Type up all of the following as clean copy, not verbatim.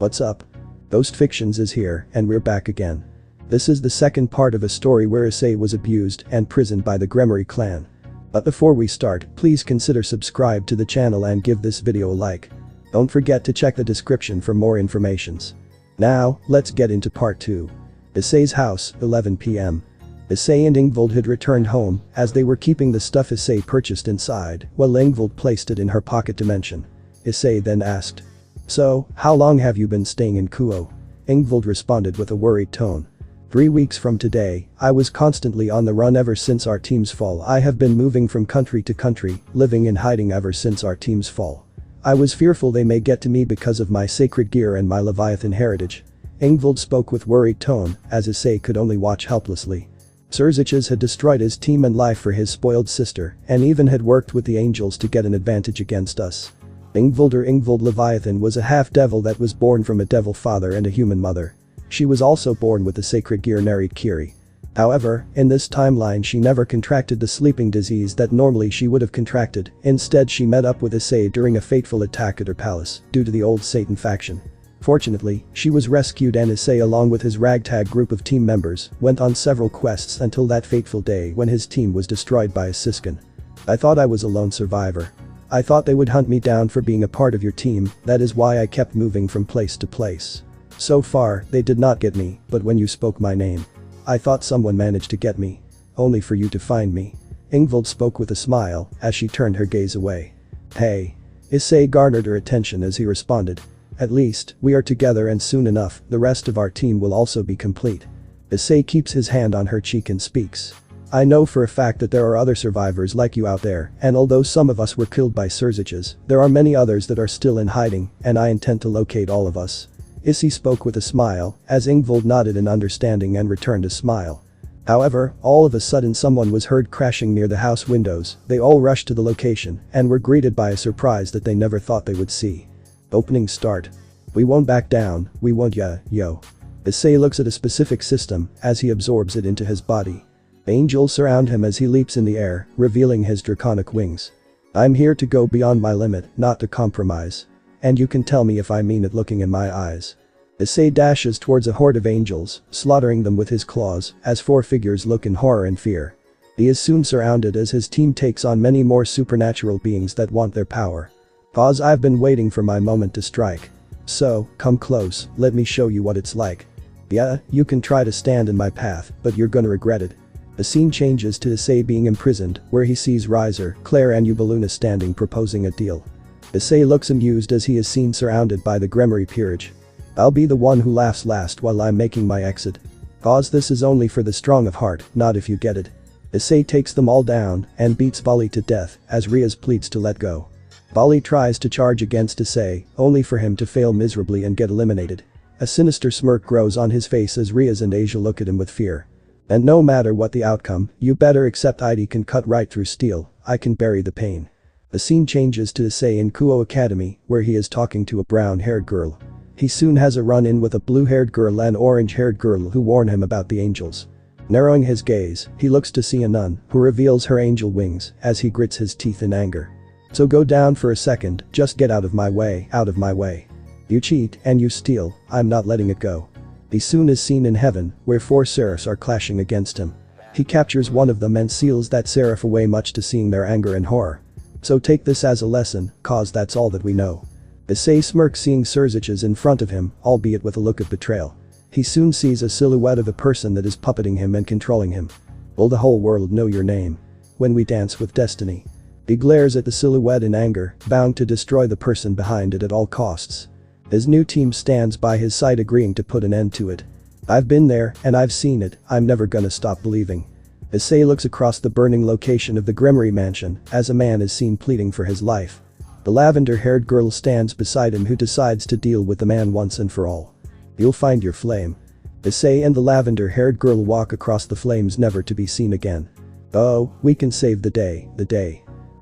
What's up? Ghost Fictions is here, and we're back again. This is the second part of a story where Issei was abused and imprisoned by the Gremory clan. But before we start, please consider subscribe to the channel and give this video a like. Don't forget to check the description for more informations. Now, let's get into part 2. Issei's house, 11 p.m. Issei and Ingvild had returned home, as they were keeping the stuff Issei purchased inside, while Ingvild placed it in her pocket dimension. Issei then asked, "So, how long have you been staying in Kuo?" Ingvild responded with a worried tone. 3 weeks from today, I was constantly on the run ever since our team's fall. I have been moving from country to country, living in hiding ever since our team's fall. I was fearful they may get to me because of my sacred gear and my Leviathan heritage. Ingvild spoke with worried tone, as Issei could only watch helplessly. Serziches had destroyed his team and life for his spoiled sister, and even had worked with the angels to get an advantage against us. Ingvild Leviathan was a half-devil that was born from a devil father and a human mother. She was also born with the sacred gear Narid Kiri. However, in this timeline she never contracted the sleeping disease that normally she would have contracted. Instead she met up with Issei during a fateful attack at her palace, due to the old Satan faction. Fortunately, she was rescued and Issei along with his ragtag group of team members went on several quests until that fateful day when his team was destroyed by a Siskin. I thought I was a lone survivor. I thought they would hunt me down for being a part of your team, that is why I kept moving from place to place. So far, they did not get me, but when you spoke my name, I thought someone managed to get me. Only for you to find me. Ingvild spoke with a smile as she turned her gaze away. Hey. Issei garnered her attention as he responded. At least, we are together and soon enough, the rest of our team will also be complete. Issei keeps his hand on her cheek and speaks. I know for a fact that there are other survivors like you out there, and although some of us were killed by Serziches, there are many others that are still in hiding, and I intend to locate all of us. Issei spoke with a smile, as Ingvild nodded in understanding and returned a smile. However, all of a sudden someone was heard crashing near the house windows. They all rushed to the location, and were greeted by a surprise that they never thought they would see. Opening start. We won't back down, we won't yo. Issei looks at a specific system, as he absorbs it into his body. Angels surround him as he leaps in the air, revealing his draconic wings. I'm here to go beyond my limit, not to compromise. And you can tell me if I mean it looking in my eyes. Issei dashes towards a horde of angels, slaughtering them with his claws, as 4 figures look in horror and fear. He is soon surrounded as his team takes on many more supernatural beings that want their power. Pause. I've been waiting for my moment to strike. So, come close, let me show you what it's like. Yeah, you can try to stand in my path, but you're gonna regret it. The scene changes to Issei being imprisoned, where he sees Riser, Claire and Ubeluna standing proposing a deal. Issei looks amused as he is seen surrounded by the Gremory peerage. I'll be the one who laughs last while I'm making my exit. Pause. This is only for the strong of heart, not if you get it. Issei takes them all down and beats Vali to death as Riaz pleads to let go. Vali tries to charge against Issei, only for him to fail miserably and get eliminated. A sinister smirk grows on his face as Riaz and Asia look at him with fear. And no matter what the outcome, you better accept ID can cut right through steel, I can bury the pain. The scene changes to Issei in Kuo Academy, where he is talking to a brown-haired girl. He soon has a run-in with a blue-haired girl and orange-haired girl who warn him about the angels. Narrowing his gaze, he looks to see a nun, who reveals her angel wings, as he grits his teeth in anger. So go down for a second, just get out of my way, out of my way. You cheat and you steal, I'm not letting it go. He soon is seen in heaven, where 4 seraphs are clashing against him. He captures one of them and seals that seraph away, much to seeing their anger and horror. So take this as a lesson, cause that's all that we know. Issei smirks seeing Serziches in front of him, albeit with a look of betrayal. He soon sees a silhouette of a person that is puppeting him and controlling him. Will the whole world know your name? When we dance with destiny. He glares at the silhouette in anger, bound to destroy the person behind it at all costs. His new team stands by his side, agreeing to put an end to it. I've been there and I've seen it, I'm never gonna stop believing. Issei looks across the burning location of the Gremory mansion as a man is seen pleading for his life. The lavender-haired girl stands beside him, who decides to deal with the man once and for all. You'll find your flame. Issei and the lavender-haired girl walk across the flames, never to be seen again. Oh, we can save the day.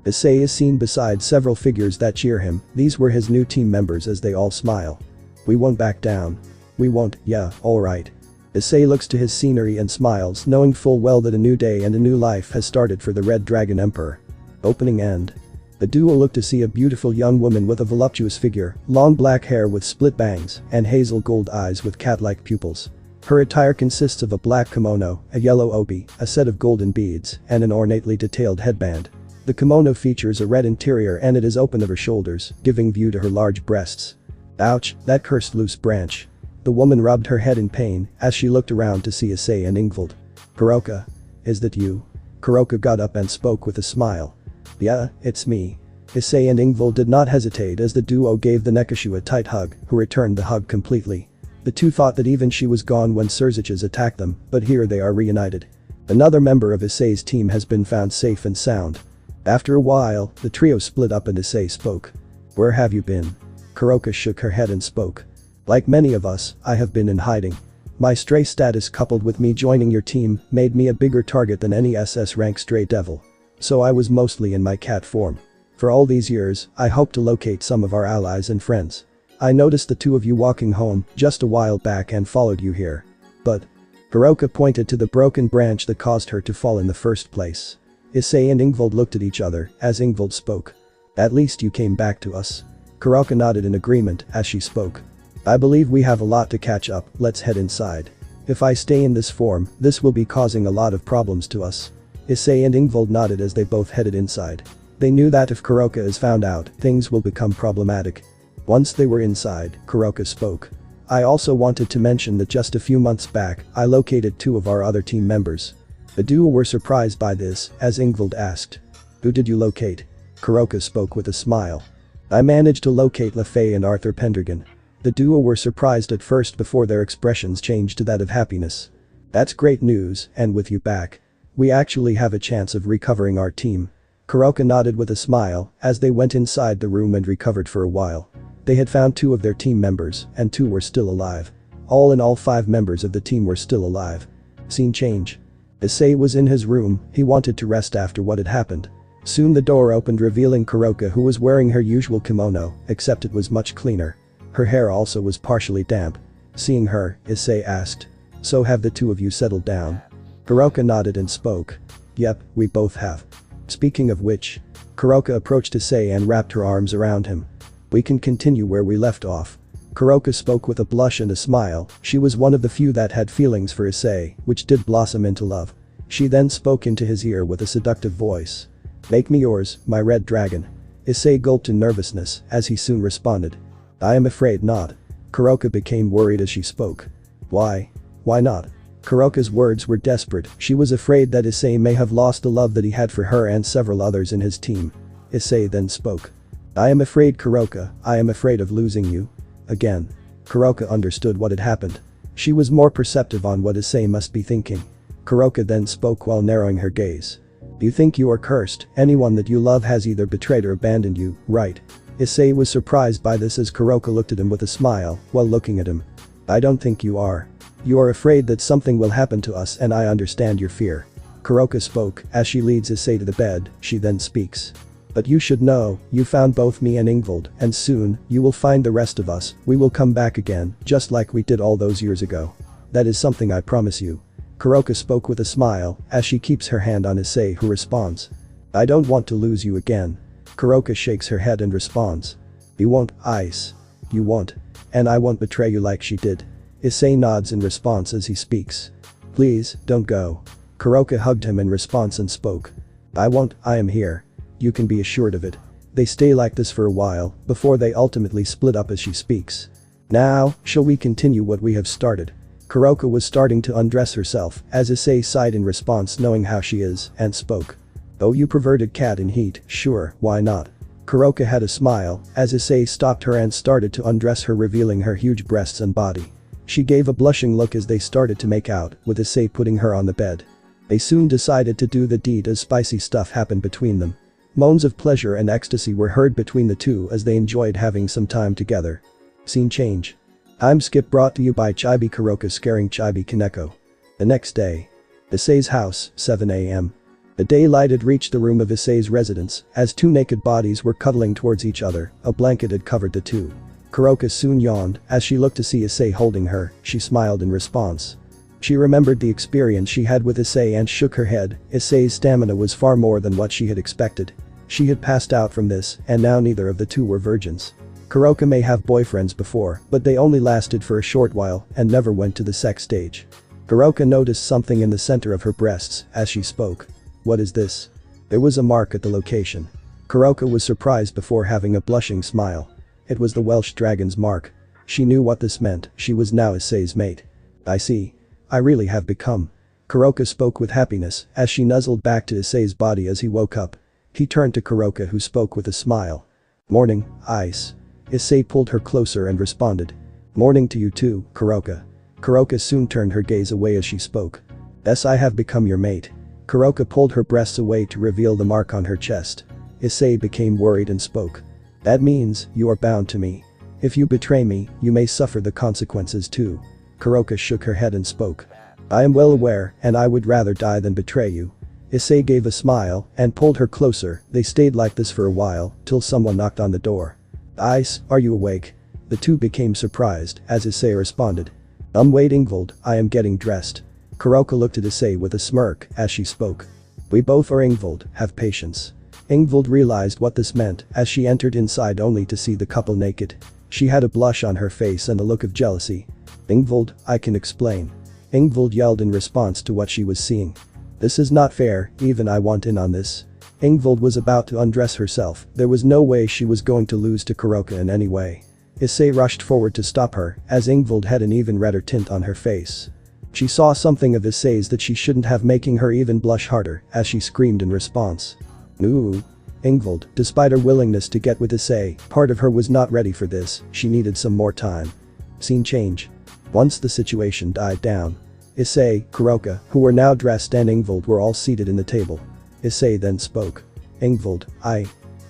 Issei is seen beside several figures that cheer him. These were his new team members as they all smile. We won't back down. We won't, yeah, alright. Issei looks to his scenery and smiles, knowing full well that a new day and a new life has started for the Red Dragon Emperor. Opening end. The duo looked to see a beautiful young woman with a voluptuous figure, long black hair with split bangs, and hazel gold eyes with cat-like pupils. Her attire consists of a black kimono, a yellow obi, a set of golden beads, and an ornately detailed headband. The kimono features a red interior and it is open at her shoulders, giving view to her large breasts. Ouch, that cursed loose branch. The woman rubbed her head in pain as she looked around to see Issei and Ingvild. Kuroka? Is that you? Kuroka got up and spoke with a smile. Yeah, it's me. Issei and Ingvild did not hesitate as the duo gave the Nekashu a tight hug, who returned the hug completely. The two thought that even she was gone when Surziches attacked them, but here they are reunited. Another member of Issei's team has been found safe and sound. After a while, the trio split up and Issei spoke. Where have you been? Kuroka shook her head and spoke. Like many of us, I have been in hiding. My stray status coupled with me joining your team made me a bigger target than any SS rank stray devil. So I was mostly in my cat form. For all these years, I hoped to locate some of our allies and friends. I noticed the two of you walking home just a while back and followed you here. But Kuroka pointed to the broken branch that caused her to fall in the first place. Issei and Ingvild looked at each other as Ingvild spoke. At least you came back to us. Kuroka nodded in agreement as she spoke. I believe we have a lot to catch up, let's head inside. If I stay in this form, this will be causing a lot of problems to us. Issei and Ingvild nodded as they both headed inside. They knew that if Kuroka is found out, things will become problematic. Once they were inside, Kuroka spoke. I also wanted to mention that just a few months back, I located two of our other team members. The duo were surprised by this, as Ingvild asked. Who did you locate? Kuroka spoke with a smile. I managed to locate Lefay and Arthur Pendragon. The duo were surprised at first before their expressions changed to that of happiness. That's great news, and with you back, we actually have a chance of recovering our team. Kuroka nodded with a smile as they went inside the room and recovered for a while. They had found two of their team members, and two were still alive. All in all 5 members of the team were still alive. Scene change. Issei was in his room, he wanted to rest after what had happened. Soon the door opened revealing Kuroka who was wearing her usual kimono, except it was much cleaner. Her hair also was partially damp. Seeing her, Issei asked. So have the two of you settled down? Kuroka nodded and spoke. Yep, we both have. Speaking of which, Kuroka approached Issei and wrapped her arms around him. We can continue where we left off. Kuroka spoke with a blush and a smile, she was one of the few that had feelings for Issei, which did blossom into love. She then spoke into his ear with a seductive voice. Make me yours, my red dragon. Issei gulped in nervousness as he soon responded. I am afraid not. Kuroka became worried as she spoke. Why? Why not? Kuroka's words were desperate, she was afraid that Issei may have lost the love that he had for her and several others in his team. Issei then spoke. I am afraid Kuroka, I am afraid of losing you. Again. Kuroka understood what had happened. She was more perceptive on what Issei must be thinking. Kuroka then spoke while narrowing her gaze. You think you are cursed, anyone that you love has either betrayed or abandoned you, right? Issei was surprised by this as Kuroka looked at him with a smile while looking at him. I don't think you are. You are afraid that something will happen to us and I understand your fear. Kuroka spoke as she leads Issei to the bed, she then speaks. But you should know, you found both me and Ingvild, and soon, you will find the rest of us, we will come back again, just like we did all those years ago. That is something I promise you. Kuroka spoke with a smile as she keeps her hand on Issei who responds. I don't want to lose you again. Kuroka shakes her head and responds. You won't, Ice. You won't. And I won't betray you like she did. Issei nods in response as he speaks. Please, don't go. Kuroka hugged him in response and spoke. I won't, I am here. You can be assured of it. They stay like this for a while, before they ultimately split up as she speaks. Now, shall we continue what we have started? Kuroka was starting to undress herself, as Issei sighed in response knowing how she is, and spoke. Oh you perverted cat in heat, sure, why not? Kuroka had a smile, as Issei stopped her and started to undress her revealing her huge breasts and body. She gave a blushing look as they started to make out, with Issei putting her on the bed. They soon decided to do the deed as spicy stuff happened between them. Moans of pleasure and ecstasy were heard between the two as they enjoyed having some time together. Scene change. I'm Skip brought to you by Chibi Kuroka scaring Chibi Kaneko. The next day. Issei's house, 7 a.m. The daylight had reached the room of Issei's residence as two naked bodies were cuddling towards each other, a blanket had covered the two. Kuroka soon yawned as she looked to see Issei holding her, she smiled in response. She remembered the experience she had with Issei and shook her head, Issei's stamina was far more than what she had expected. She had passed out from this, and now neither of the two were virgins. Kuroka may have boyfriends before, but they only lasted for a short while and never went to the sex stage. Kuroka noticed something in the center of her breasts as she spoke. What is this? There was a mark at the location. Kuroka was surprised before having a blushing smile. It was the Welsh dragon's mark. She knew what this meant, she was now Issei's mate. I see. I really have become. Kuroka spoke with happiness as she nuzzled back to Issei's body as he woke up. He turned to Kuroka, who spoke with a smile. Morning, Ice. Issei pulled her closer and responded. Morning to you too, Kuroka. Kuroka soon turned her gaze away as she spoke. Yes, I have become your mate. Kuroka pulled her breasts away to reveal the mark on her chest. Issei became worried and spoke. That means, you are bound to me. If you betray me, you may suffer the consequences too. Kuroka shook her head and spoke. I am well aware, and I would rather die than betray you. Issei gave a smile and pulled her closer. They stayed like this for a while, till someone knocked on the door. Ice, are you awake? The two became surprised as Issei responded. Wait, Ingvald, I am getting dressed. Kuroka looked at Issei with a smirk as she spoke. We both are Ingvald, have patience. Ingvald realized what this meant as she entered inside only to see the couple naked. She had a blush on her face and a look of jealousy. Ingvald, I can explain. Ingvald yelled in response to what she was seeing. This is not fair, even I want in on this. Ingvald was about to undress herself, there was no way she was going to lose to Kuroka in any way. Issei rushed forward to stop her, as Ingvald had an even redder tint on her face. She saw something of Issei's that she shouldn't have, making her even blush harder as she screamed in response. Ooh. Ingvald, despite her willingness to get with Issei, part of her was not ready for this, she needed some more time. Scene change. Once the situation died down, Issei, Kuroka, who were now dressed, and Ingvald were all seated in the table. Issei then spoke. Ingvald,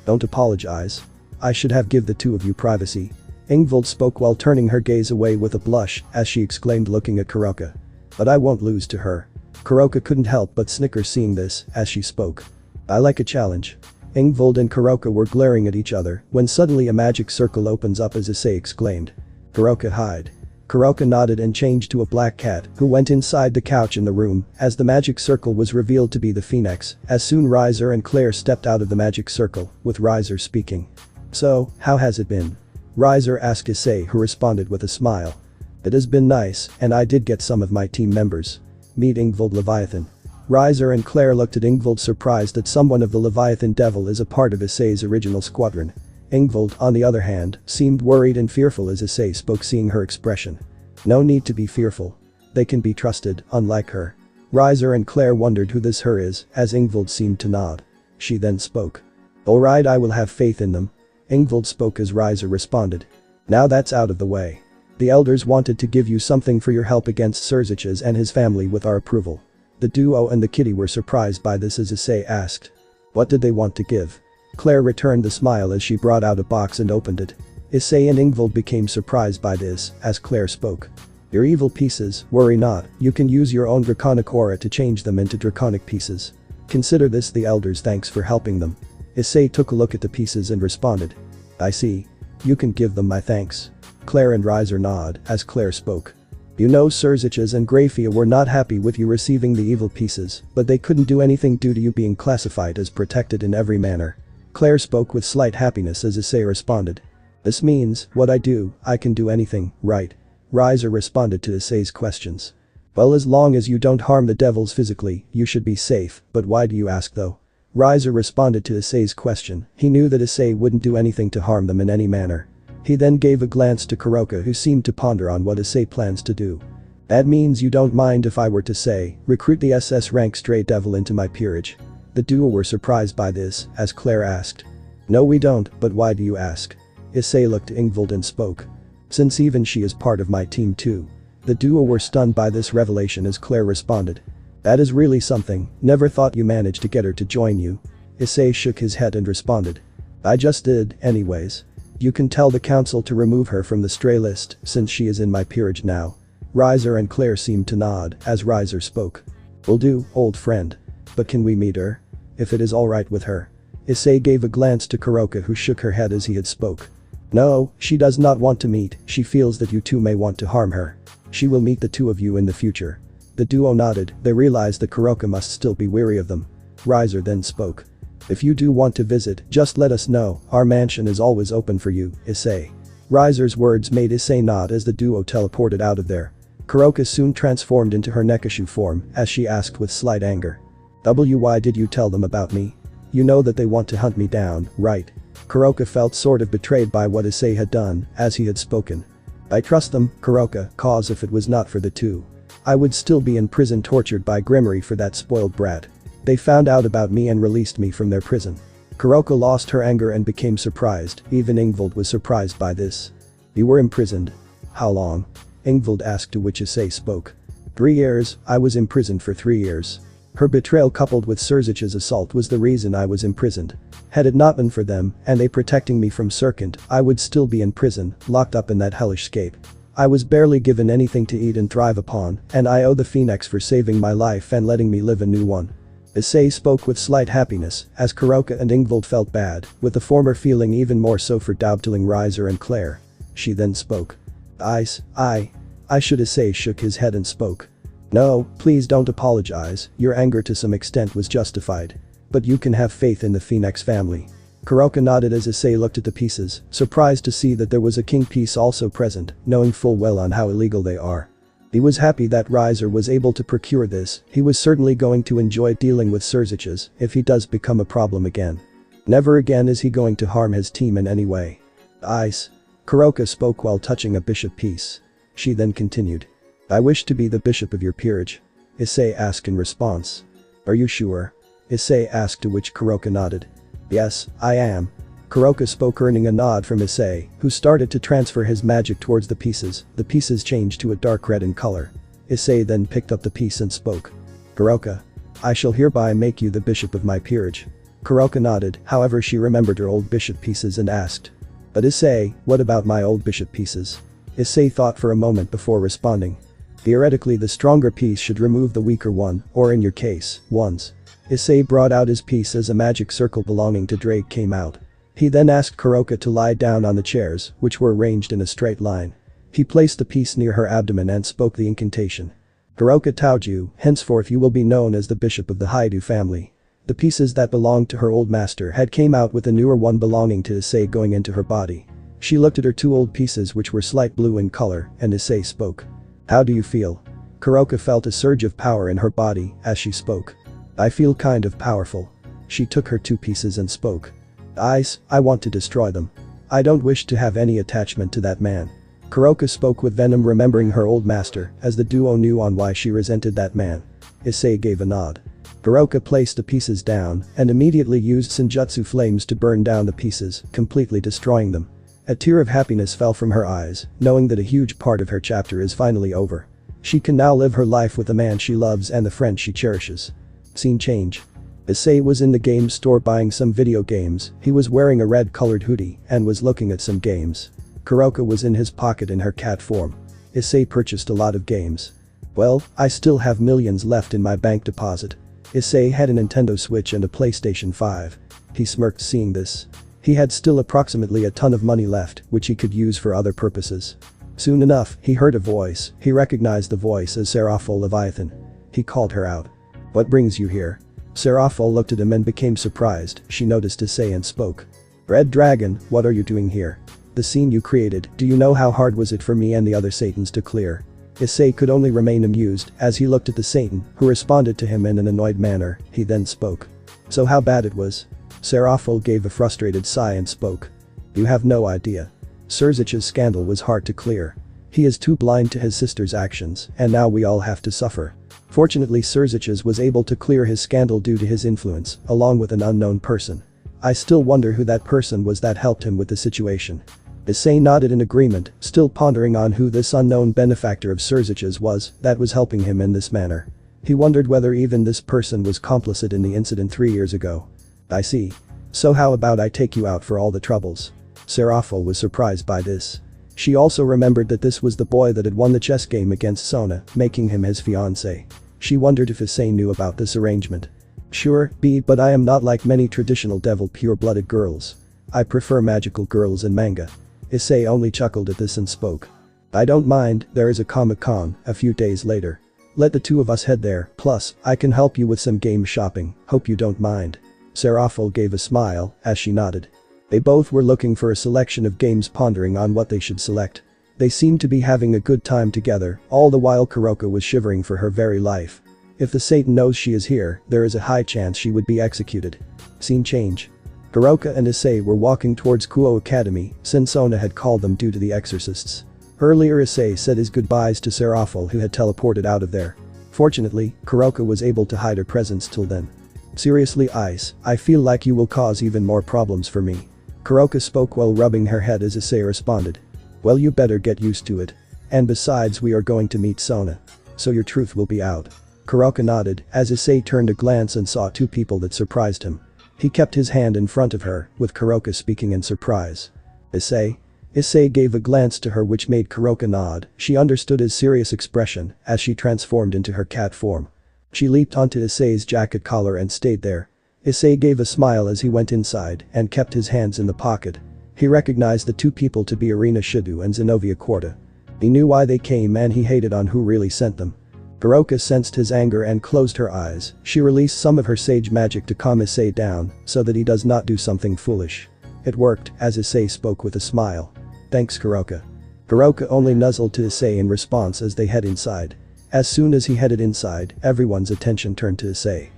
don't apologize. I should have give the two of you privacy. Ingvald spoke while turning her gaze away with a blush as she exclaimed, looking at Kuroka. But I won't lose to her. Kuroka couldn't help but snicker seeing this as she spoke. I like a challenge. Ingvald and Kuroka were glaring at each other when suddenly a magic circle opens up as Issei exclaimed. Kuroka, hide. Kuroka nodded and changed to a black cat who went inside the couch in the room as the magic circle was revealed to be the Phoenix. As soon Riser and Claire stepped out of the magic circle, with Riser speaking. So, how has it been? Riser asked Issei, who responded with a smile. It has been nice, and I did get some of my team members. Meet Ingvald Leviathan. Riser and Claire looked at Ingvald, surprised that someone of the Leviathan Devil is a part of Issei's original squadron. Ingvald, on the other hand, seemed worried and fearful as Issei spoke, seeing her expression. No need to be fearful. They can be trusted, unlike her. Riser and Claire wondered who this her is, as Ingvald seemed to nod. She then spoke. Alright, I will have faith in them. Ingvald spoke as Riser responded. Now that's out of the way. The elders wanted to give you something for your help against Serziches and his family with our approval. The duo and the kitty were surprised by this as Issei asked. What did they want to give? Claire returned the smile as she brought out a box and opened it. Issei and Ingvald became surprised by this as Claire spoke. Your evil pieces, worry not, you can use your own draconic aura to change them into draconic pieces. Consider this the elders' thanks for helping them. Issei took a look at the pieces and responded. I see. You can give them my thanks. Claire and Riser nod as Claire spoke. You know, Serziches and Grafia were not happy with you receiving the evil pieces, but they couldn't do anything due to you being classified as protected in every manner. Claire spoke with slight happiness as Issei responded. This means, what I do, I can do anything, right? Riser responded to Issei's questions. Well, as long as you don't harm the devils physically, you should be safe, but why do you ask though? Riser responded to Issei's question. He knew that Issei wouldn't do anything to harm them in any manner. He then gave a glance to Kuroka, who seemed to ponder on what Issei plans to do. That means you don't mind if I were to say, recruit the SS rank stray devil into my peerage. The duo were surprised by this, as Claire asked. No, we don't, but why do you ask? Issei looked at Ingvald and spoke. Since even she is part of my team too. The duo were stunned by this revelation as Claire responded. That is really something, never thought you managed to get her to join you. Issei shook his head and responded. I just did, anyways. You can tell the council to remove her from the stray list since she is in my peerage now. Riser and Claire seemed to nod as Riser spoke. Will do, old friend. But can we meet her? If it is alright with her. Issei gave a glance to Kuroka, who shook her head as he had spoke. No, she does not want to meet, she feels that you two may want to harm her. She will meet the two of you in the future. The duo nodded, they realized that Kuroka must still be wary of them. Riser then spoke. If you do want to visit, just let us know, our mansion is always open for you, Issei. Riser's words made Issei nod as the duo teleported out of there. Kuroka soon transformed into her Nekashu form as she asked with slight anger. Why did you tell them about me? You know that they want to hunt me down, right? Kuroka felt sort of betrayed by what Issei had done, as he had spoken. I trust them, Kuroka, cause if it was not for the two, I would still be in prison tortured by Gremory for that spoiled brat. They found out about me and released me from their prison. Kuroka lost her anger and became surprised, even Ingvild was surprised by this. You were imprisoned. How long? Ingvild asked, to which Issei spoke. 3 years, I was imprisoned for 3 years. Her betrayal coupled with Surzich's assault was the reason I was imprisoned. Had it not been for them, and they protecting me from Serkant, I would still be in prison, locked up in that hellish scape. I was barely given anything to eat and thrive upon, and I owe the Phoenix for saving my life and letting me live a new one. Issei spoke with slight happiness, as Kuroka and Ingvild felt bad, with the former feeling even more so for doubting Riser and Claire. She then spoke. I should. Issei shook his head and spoke. No, please don't apologize, your anger to some extent was justified. But you can have faith in the Phoenix family. Kuroka nodded as Issei looked at the pieces, surprised to see that there was a king piece also present, knowing full well on how illegal they are. He was happy that Riser was able to procure this, he was certainly going to enjoy dealing with Surzich's if he does become a problem again. Never again is he going to harm his team in any way. Kuroka spoke while touching a bishop piece. She then continued. I wish to be the bishop of your peerage. Issei asked in response. Are you sure? Issei asked, to which Kuroka nodded. Yes, I am. Kuroka spoke, earning a nod from Issei, who started to transfer his magic towards the pieces changed to a dark red in color. Issei then picked up the piece and spoke. Kuroka. I shall hereby make you the bishop of my peerage. Kuroka nodded, however she remembered her old bishop pieces and asked. But Issei, what about my old bishop pieces? Issei thought for a moment before responding. Theoretically the stronger piece should remove the weaker one, or in your case, one's. Issei brought out his piece as a magic circle belonging to Drake came out. He then asked Kuroka to lie down on the chairs, which were arranged in a straight line. He placed the piece near her abdomen and spoke the incantation. Kuroka Taoju, henceforth you will be known as the bishop of the Hyoudou family. The pieces that belonged to her old master had came out with a newer one belonging to Issei going into her body. She looked at her 2 old pieces which were slight blue in color, and Issei spoke. How do you feel? Kuroka felt a surge of power in her body as she spoke. I feel kind of powerful. She took her 2 pieces and spoke. I want to destroy them. I don't wish to have any attachment to that man. Kuroka spoke with venom, remembering her old master, as the duo knew on why she resented that man. Issei gave a nod. Kuroka placed the pieces down and immediately used Senjutsu flames to burn down the pieces, completely destroying them. A tear of happiness fell from her eyes, knowing that a huge part of her chapter is finally over. She can now live her life with the man she loves and the friend she cherishes. Scene change. Issei was in the game store buying some video games, he was wearing a red-colored hoodie and was looking at some games. Kuroka was in his pocket in her cat form. Issei purchased a lot of games. Well, I still have millions left in my bank deposit. Issei had a Nintendo Switch and a PlayStation 5. He smirked seeing this. He had still approximately a ton of money left, which he could use for other purposes. Soon enough, he heard a voice, he recognized the voice as Seraphol Leviathan. He called her out. What brings you here? Seraphol looked at him and became surprised, she noticed Issei and spoke. Red Dragon, what are you doing here? The scene you created, do you know how hard was it for me and the other Satans to clear? Issei could only remain amused as he looked at the Satan, who responded to him in an annoyed manner, he then spoke. So how bad it was? Seraphol gave a frustrated sigh and spoke. You have no idea. Surzich's scandal was hard to clear. He is too blind to his sister's actions, and now we all have to suffer. Fortunately Surzich's was able to clear his scandal due to his influence, along with an unknown person. I still wonder who that person was that helped him with the situation. Issei nodded in agreement, still pondering on who this unknown benefactor of Surzich's was that was helping him in this manner. He wondered whether even this person was complicit in the incident 3 years ago. I see. So how about I take you out for all the troubles? Seraphol was surprised by this. She also remembered that this was the boy that had won the chess game against Sona, making him his fiancé. She wondered if Issei knew about this arrangement. Sure, but I am not like many traditional devil pure-blooded girls. I prefer magical girls in manga. Issei only chuckled at this and spoke. I don't mind, there is a Comic-Con a few days later. Let the 2 of us head there, plus, I can help you with some game shopping, hope you don't mind. Seraphil gave a smile as she nodded. They both were looking for a selection of games, pondering on what they should select. They seemed to be having a good time together, all the while Kuroka was shivering for her very life. If the Satan knows she is here, there is a high chance she would be executed. Scene change. Kuroka and Issei were walking towards Kuo Academy since Sona had called them due to the exorcists. Earlier Issei said his goodbyes to Seraphil, who had teleported out of there. Fortunately, Kuroka was able to hide her presence till then. Seriously Ice, I feel like you will cause even more problems for me. Kuroka spoke while rubbing her head as Issei responded. Well, you better get used to it. And besides, we are going to meet Sona. So your truth will be out. Kuroka nodded as Issei turned a glance and saw two people that surprised him. He kept his hand in front of her, with Kuroka speaking in surprise. Issei? Issei gave a glance to her which made Kuroka nod. She understood his serious expression as she transformed into her cat form. She leaped onto Issei's jacket collar and stayed there. Issei gave a smile as he went inside and kept his hands in the pocket. He recognized the two people to be Issei Hyoudou and Zenobia Quarta. He knew why they came and he hated on who really sent them. Kuroka sensed his anger and closed her eyes. She released some of her sage magic to calm Issei down so that he does not do something foolish. It worked, as Issei spoke with a smile. Thanks Kuroka. Kuroka only nuzzled to Issei in response as they head inside. As soon as he headed inside, everyone's attention turned to Issei.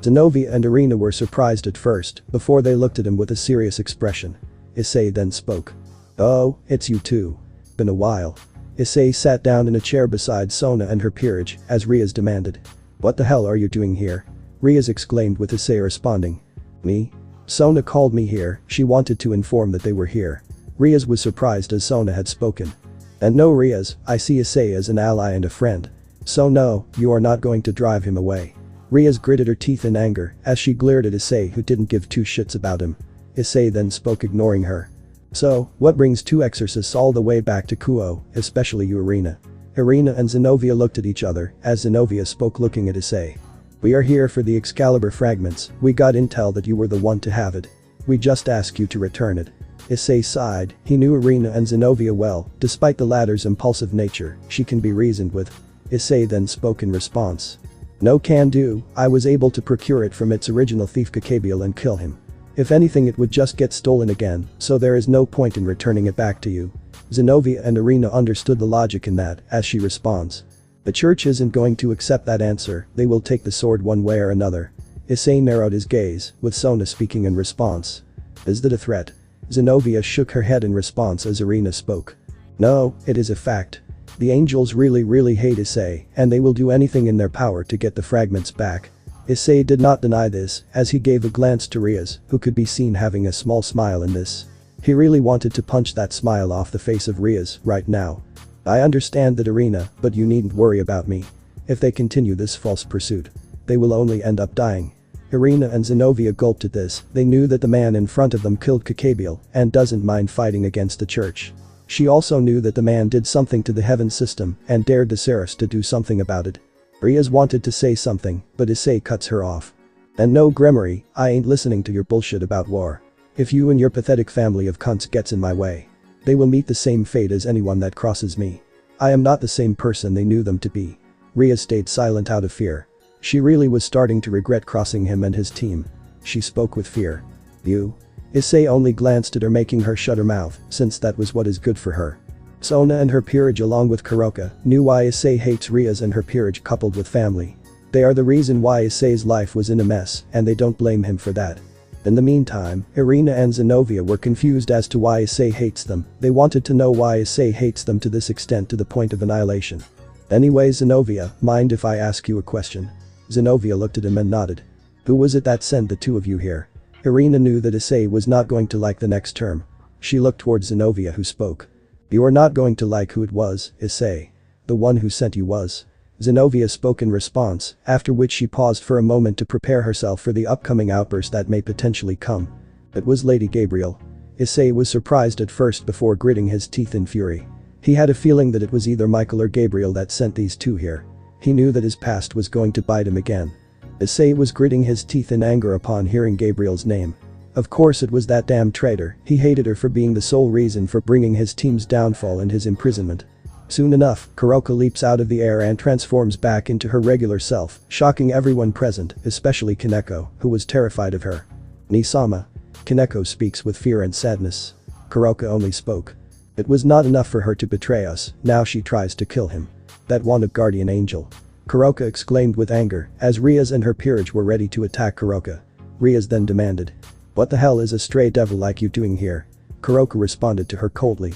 Zenobia and Irina were surprised at first before they looked at him with a serious expression. Issei then spoke. Oh, it's you two. Been a while. Issei sat down in a chair beside Sona and her peerage as Riaz demanded. What the hell are you doing here? Riaz exclaimed with Issei responding. Me? Sona called me here, she wanted to inform that they were here. Riaz was surprised as Sona had spoken. And no Riaz, I see Issei as an ally and a friend. So no, you are not going to drive him away. Riaz gritted her teeth in anger as she glared at Issei, who didn't give two shits about him. Issei then spoke, ignoring her. So, what brings two exorcists all the way back to Kuo, especially you Irina? Irina and Zenobia looked at each other as Zenobia spoke, looking at Issei. We are here for the Excalibur fragments, we got intel that you were the one to have it. We just ask you to return it. Issei sighed, he knew Irina and Zenobia well, despite the latter's impulsive nature, she can be reasoned with. Issei then spoke in response. No can do, I was able to procure it from its original thief Kakabiel and kill him. If anything, it would just get stolen again, so there is no point in returning it back to you. Zenobia and Irina understood the logic in that as she responds. The church isn't going to accept that answer, they will take the sword one way or another. Issei narrowed his gaze, with Sona speaking in response. Is that a threat? Zenobia shook her head in response as Irina spoke. No, it is a fact. The angels really hate Issei, and they will do anything in their power to get the fragments back. Issei did not deny this, as he gave a glance to Riaz, who could be seen having a small smile in this. He really wanted to punch that smile off the face of Riaz right now. I understand that Irina, but you needn't worry about me. If they continue this false pursuit, they will only end up dying. Irina and Zenobia gulped at this, they knew that the man in front of them killed Kakabiel and doesn't mind fighting against the church. She also knew that the man did something to the heaven system and dared the Ceres to do something about it. Riaz wanted to say something, but Issei cuts her off. And no Gremory, I ain't listening to your bullshit about war. If you and your pathetic family of cunts gets in my way, they will meet the same fate as anyone that crosses me. I am not the same person they knew them to be. Riaz stayed silent out of fear. She really was starting to regret crossing him and his team. She spoke with fear. You? Issei only glanced at her, making her shut her mouth, since that was what is good for her. Sona and her peerage along with Kuroka knew why Issei hates Riaz and her peerage coupled with family. They are the reason why Issei's life was in a mess, and they don't blame him for that. In the meantime, Irina and Zenobia were confused as to why Issei hates them. They wanted to know why Issei hates them to this extent, to the point of annihilation. Anyway, Zenobia, mind if I ask you a question? Zenobia looked at him and nodded. Who was it that sent the two of you here? Irina knew that Issei was not going to like the next term. She looked towards Zenobia, who spoke. You are not going to like who it was, Issei. The one who sent you was. Zenobia spoke in response, after which she paused for a moment to prepare herself for the upcoming outburst that may potentially come. It was Lady Gabriel. Issei was surprised at first before gritting his teeth in fury. He had a feeling that it was either Michael or Gabriel that sent these two here. He knew that his past was going to bite him again. Issei was gritting his teeth in anger upon hearing Gabriel's name. Of course it was that damn traitor, he hated her for being the sole reason for bringing his team's downfall and his imprisonment. Soon enough, Kuroka leaps out of the air and transforms back into her regular self, shocking everyone present, especially Kaneko, who was terrified of her. Nisama. Kaneko speaks with fear and sadness. Kuroka only spoke. It was not enough for her to betray us, now she tries to kill him. That wanted guardian angel. Kuroka exclaimed with anger as Riaz and her peerage were ready to attack Kuroka. Riaz then demanded. What the hell is a stray devil like you doing here? Kuroka responded to her coldly.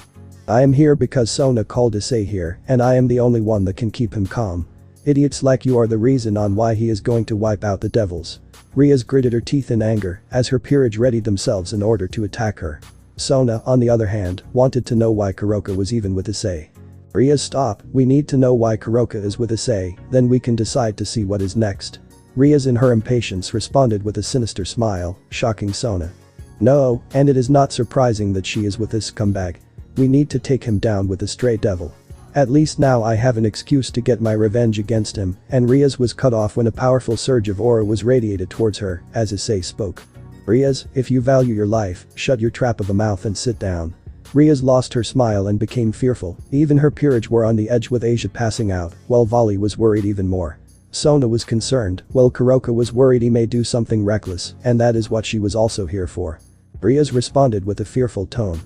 I am here because Sona called Issei here and I am the only one that can keep him calm. Idiots like you are the reason on why he is going to wipe out the devils. Riaz gritted her teeth in anger as her peerage readied themselves in order to attack her. Sona, on the other hand, wanted to know why Kuroka was even with Issei. Riaz, stop, we need to know why Kuroka is with Issei, then we can decide to see what is next. Riaz in her impatience responded with a sinister smile, shocking Sona. No, and it is not surprising that she is with this scumbag. We need to take him down with a stray devil. At least now I have an excuse to get my revenge against him, and Riaz was cut off when a powerful surge of aura was radiated towards her as Issei spoke. Riaz, if you value your life, shut your trap of a mouth and sit down. Riaz lost her smile and became fearful, even her peerage were on the edge with Asia passing out, while Vali was worried even more. Sona was concerned, while Kuroka was worried he may do something reckless, and that is what she was also here for. Riaz responded with a fearful tone.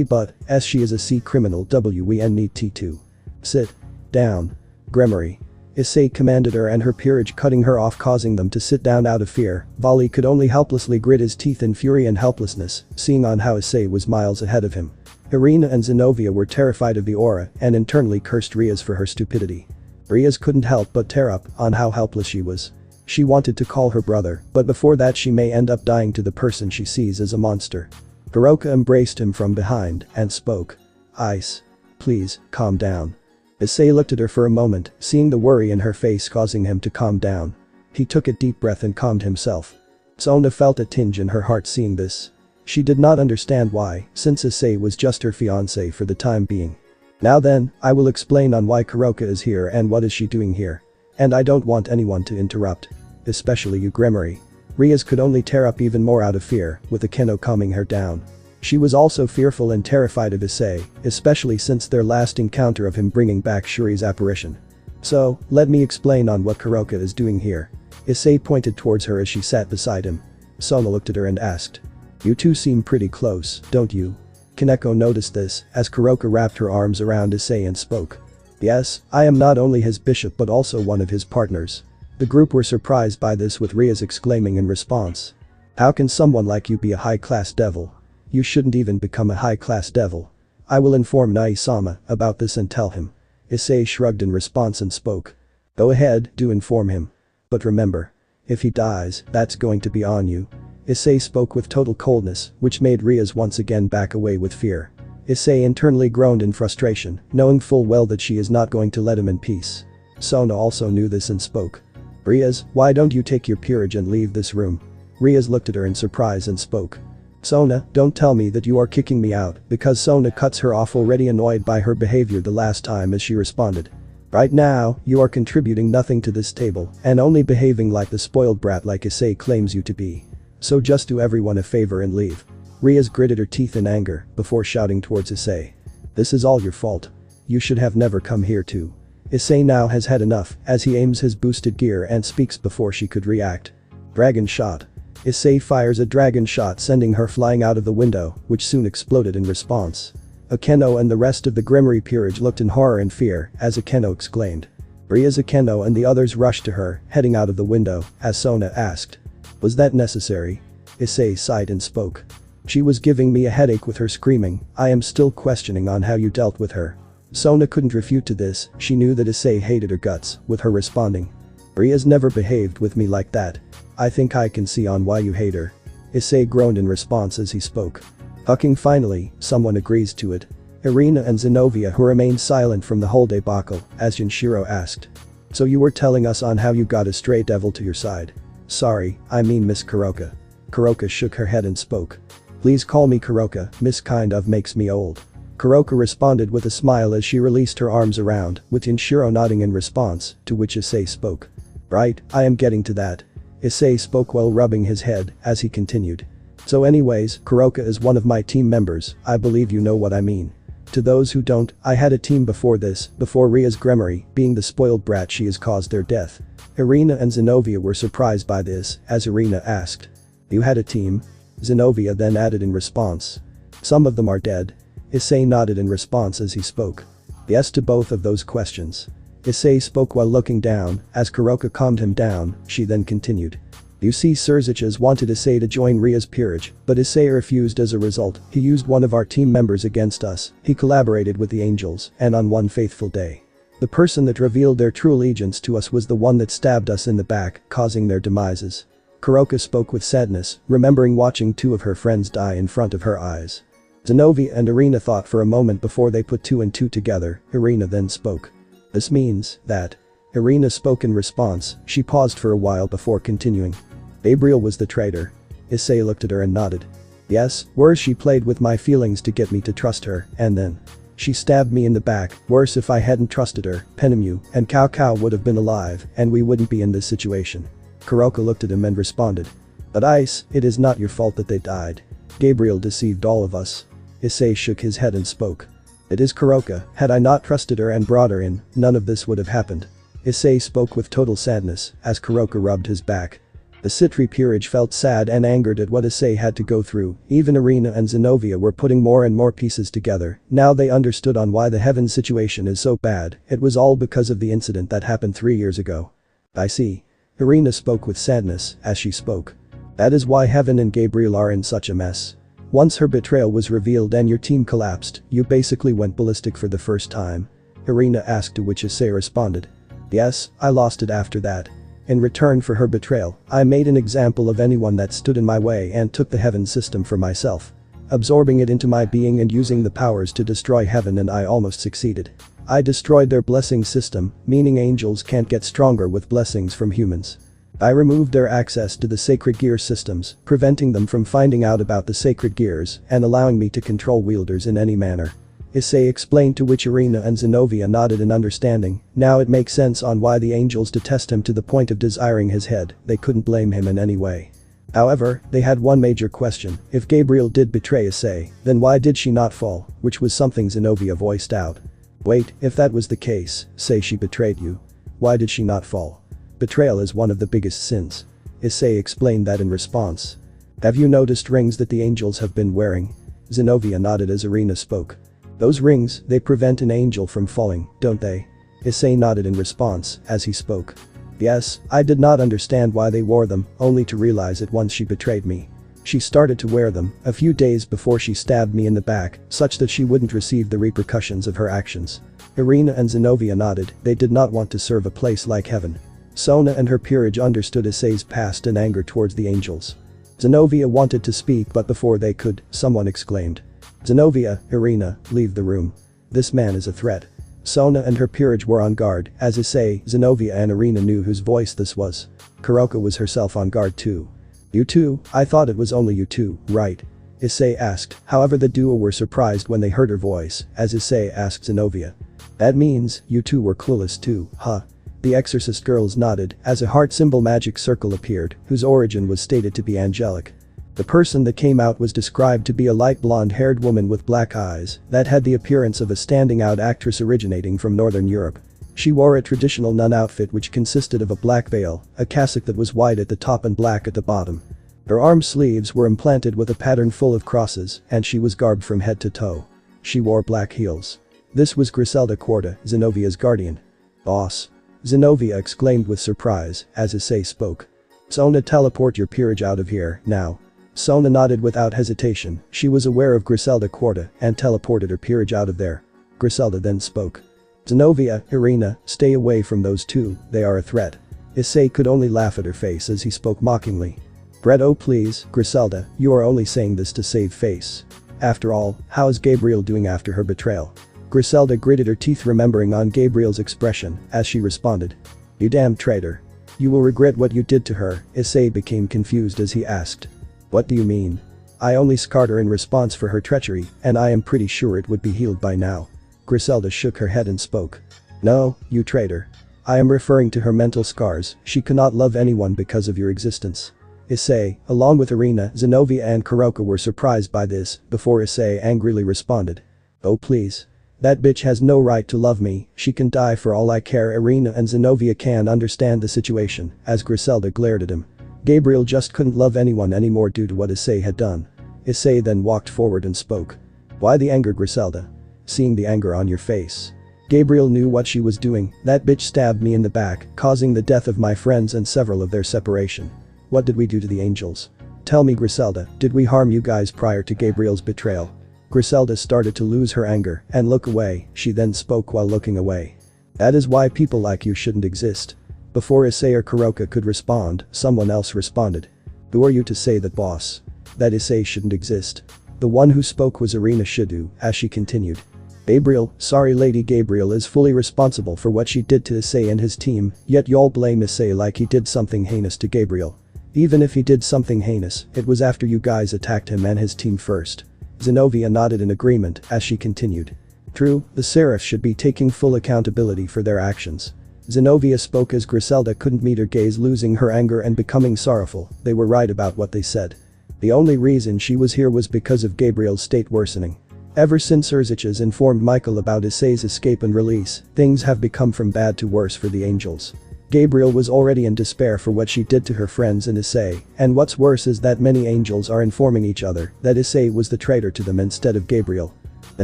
But she is a C criminal we need to. Sit down. Gremory. Issei commanded her and her peerage cutting her off causing them to sit down out of fear. Vali could only helplessly grit his teeth in fury and helplessness, seeing on how Issei was miles ahead of him. Irina and Zenobia were terrified of the aura and internally cursed Riaz for her stupidity. Riaz couldn't help but tear up on how helpless she was. She wanted to call her brother, but before that she may end up dying to the person she sees as a monster. Kuroka embraced him from behind and spoke. Ice. Please, calm down. Issei looked at her for a moment, seeing the worry in her face causing him to calm down. He took a deep breath and calmed himself. Sona felt a tinge in her heart seeing this. She did not understand why, since Issei was just her fiancé for the time being. Now then, I will explain on why Kuroka is here and what is she doing here. And I don't want anyone to interrupt. Especially you, Gremory. Riaz could only tear up even more out of fear, with Akeno calming her down. She was also fearful and terrified of Issei, especially since their last encounter of him bringing back Shuri's apparition. So, let me explain on what Kuroka is doing here. Issei pointed towards her as she sat beside him. Sona looked at her and asked. You two seem pretty close, don't you? Kaneko noticed this, as Kuroka wrapped her arms around Issei and spoke. Yes, I am not only his bishop but also one of his partners. The group were surprised by this with Riaz exclaiming in response. How can someone like you be a high-class devil? You shouldn't even become a high-class devil. I will inform Nai-sama about this and tell him. Issei shrugged in response and spoke. Go ahead, do inform him. But remember. If he dies, that's going to be on you. Issei spoke with total coldness, which made Riaz once again back away with fear. Issei internally groaned in frustration, knowing full well that she is not going to let him in peace. Sona also knew this and spoke. Riaz, why don't you take your peerage and leave this room? Riaz looked at her in surprise and spoke. Sona, don't tell me that you are kicking me out, because Sona cuts her off already annoyed by her behavior the last time as she responded. Right now, you are contributing nothing to this table and only behaving like the spoiled brat like Issei claims you to be. So just do everyone a favor and leave. Riaz gritted her teeth in anger before shouting towards Issei. This is all your fault. You should have never come here too. Issei now has had enough as he aims his boosted gear and speaks before she could react. Dragon shot. Issei fires a dragon shot sending her flying out of the window, which soon exploded in response. Akeno and the rest of the Gremory peerage looked in horror and fear as Akeno exclaimed. Riaz, Akeno and the others rushed to her, heading out of the window, as Sona asked. Was that necessary? Issei sighed and spoke. She was giving me a headache with her screaming. I am still questioning on how you dealt with her. Sona couldn't refute to this, she knew that Issei hated her guts, with her responding. Riaz never behaved with me like that. I think I can see on why you hate her. Issei groaned in response as he spoke. Hucking finally, someone agrees to it. Irina and Zenobia who remained silent from the whole debacle, as Junshiro asked. So you were telling us on how you got a stray devil to your side. Sorry, I mean Miss Kuroka. Kuroka shook her head and spoke. Please call me Kuroka, Miss kind of makes me old. Kuroka responded with a smile as she released her arms around, with Junshiro nodding in response, to which Issei spoke. Right, I am getting to that. Issei spoke while rubbing his head, as he continued. So anyways, Kuroka is one of my team members, I believe you know what I mean. To those who don't, I had a team before this, before Riaz Gremory, being the spoiled brat she has caused their death. Irina and Zenobia were surprised by this, as Irina asked. You had a team? Zenobia then added in response. Some of them are dead. Issei nodded in response as he spoke. Yes to both of those questions. Issei spoke while looking down. As Kuroka calmed him down, she then continued. You see, Surziches wanted Issei to join Ria's peerage, but Issei refused. As a result, he used one of our team members against us. He collaborated with the angels, and on one fateful day, the person that revealed their true allegiance to us was the one that stabbed us in the back, causing their demises. Kuroka spoke with sadness, remembering watching two of her friends die in front of her eyes. Zenobia and Irina thought for a moment before they put two and two together. Irina then spoke. This means that. Irina spoke in response. She paused for a while before continuing. Gabriel was the traitor. Issei looked at her and nodded. Yes, worse, she played with my feelings to get me to trust her, and then she stabbed me in the back. Worse, if I hadn't trusted her, Penemu and Cao Cao would have been alive and we wouldn't be in this situation. Kuroka looked at him and responded. But Ice, it is not your fault that they died. Gabriel deceived all of us. Issei shook his head and spoke. It is Kuroka. Had I not trusted her and brought her in, none of this would have happened. Issei spoke with total sadness as Kuroka rubbed his back. The Citri peerage felt sad and angered at what Issei had to go through. Even Irina and Zenobia were putting more and more pieces together. Now they understood on why the heaven situation is so bad. It was all because of the incident that happened 3 years ago. I see. Irina spoke with sadness as she spoke. That is why Heaven and Gabriel are in such a mess. Once her betrayal was revealed and your team collapsed, you basically went ballistic for the first time. Irina asked, to which Issei responded. Yes, I lost it after that. In return for her betrayal, I made an example of anyone that stood in my way and took the heaven system for myself. Absorbing it into my being and using the powers to destroy heaven, and I almost succeeded. I destroyed their blessing system, meaning angels can't get stronger with blessings from humans. I removed their access to the sacred gear systems, preventing them from finding out about the sacred gears and allowing me to control wielders in any manner. Issei explained, to which Irina and Zenobia nodded in understanding. Now it makes sense on why the angels detest him to the point of desiring his head. They couldn't blame him in any way. However, they had one major question. If Gabriel did betray Issei, then why did she not fall? Which was something Zenobia voiced out. Wait, if that was the case, say she betrayed you. Why did she not fall? Betrayal is one of the biggest sins. Issei explained that in response. Have you noticed rings that the angels have been wearing? Zenobia nodded as Irina spoke. Those rings, they prevent an angel from falling, don't they? Issei nodded in response as he spoke. Yes, I did not understand why they wore them, only to realize it once she betrayed me. She started to wear them a few days before she stabbed me in the back, such that she wouldn't receive the repercussions of her actions. Irina and Zenobia nodded. They did not want to serve a place like heaven. Sona and her peerage understood Issei's past and anger towards the angels. Zenobia wanted to speak, but before they could, someone exclaimed. Zenobia, Irina, leave the room. This man is a threat. Sona and her peerage were on guard, as Issei, Zenobia and Irina knew whose voice this was. Kuroka was herself on guard too. You two? I thought it was only you two, right? Issei asked. However, the duo were surprised when they heard her voice, as Issei asked Zenobia. That means, you two were clueless too, huh? The exorcist girls nodded as a heart symbol magic circle appeared, whose origin was stated to be angelic. The person that came out was described to be a light blonde-haired woman with black eyes that had the appearance of a standing-out actress originating from Northern Europe. She wore a traditional nun outfit which consisted of a black veil, a cassock that was white at the top and black at the bottom. Her arm sleeves were implanted with a pattern full of crosses, and she was garbed from head to toe. She wore black heels. This was Griselda Quarta, Zenovia's guardian. Boss. Zenobia exclaimed with surprise as Issei spoke. Sona, teleport your peerage out of here, now. Sona nodded without hesitation. She was aware of Griselda Quarta and teleported her peerage out of there. Griselda then spoke. Zenobia, Irina, stay away from those two, they are a threat. Issei could only laugh at her face as he spoke mockingly. Brett, oh please, Griselda, you are only saying this to save face. After all, how is Gabriel doing after her betrayal? Griselda gritted her teeth, remembering on Gabriel's expression as she responded. You damn traitor. You will regret what you did to her. Issei became confused as he asked. What do you mean? I only scarred her in response for her treachery, and I am pretty sure it would be healed by now. Griselda shook her head and spoke. No, you traitor. I am referring to her mental scars. She cannot love anyone because of your existence. Issei, along with Irina, Zenobia and Kuroka were surprised by this before Issei angrily responded. Oh please. That bitch has no right to love me, she can die for all I care. Irina and Zenobia can understand the situation as Griselda glared at him. Gabriel just couldn't love anyone anymore due to what Issei had done. Issei then walked forward and spoke. Why the anger, Griselda? Seeing the anger on your face. Gabriel knew what she was doing. That bitch stabbed me in the back, causing the death of my friends and several of their separation. What did we do to the angels? Tell me, Griselda, did we harm you guys prior to Gabriel's betrayal? Griselda started to lose her anger and look away. She then spoke while looking away. That is why people like you shouldn't exist. Before Issei or Kuroka could respond, someone else responded. Who are you to say that, boss? That Issei shouldn't exist. The one who spoke was Issei Hyoudou, as she continued. Gabriel, sorry, Lady Gabriel is fully responsible for what she did to Issei and his team, yet y'all blame Issei like he did something heinous to Gabriel. Even if he did something heinous, it was after you guys attacked him and his team first. Zenovia nodded in agreement as she continued. True, the Seraph should be taking full accountability for their actions. Zenovia spoke as Griselda couldn't meet her gaze, losing her anger and becoming sorrowful. They were right about what they said. The only reason she was here was because of Gabriel's state worsening. Ever since Urziches informed Michael about Issei's escape and release, things have become from bad to worse for the angels. Gabriel was already in despair for what she did to her friends and Issei, and what's worse is that many angels are informing each other that Issei was the traitor to them instead of Gabriel. The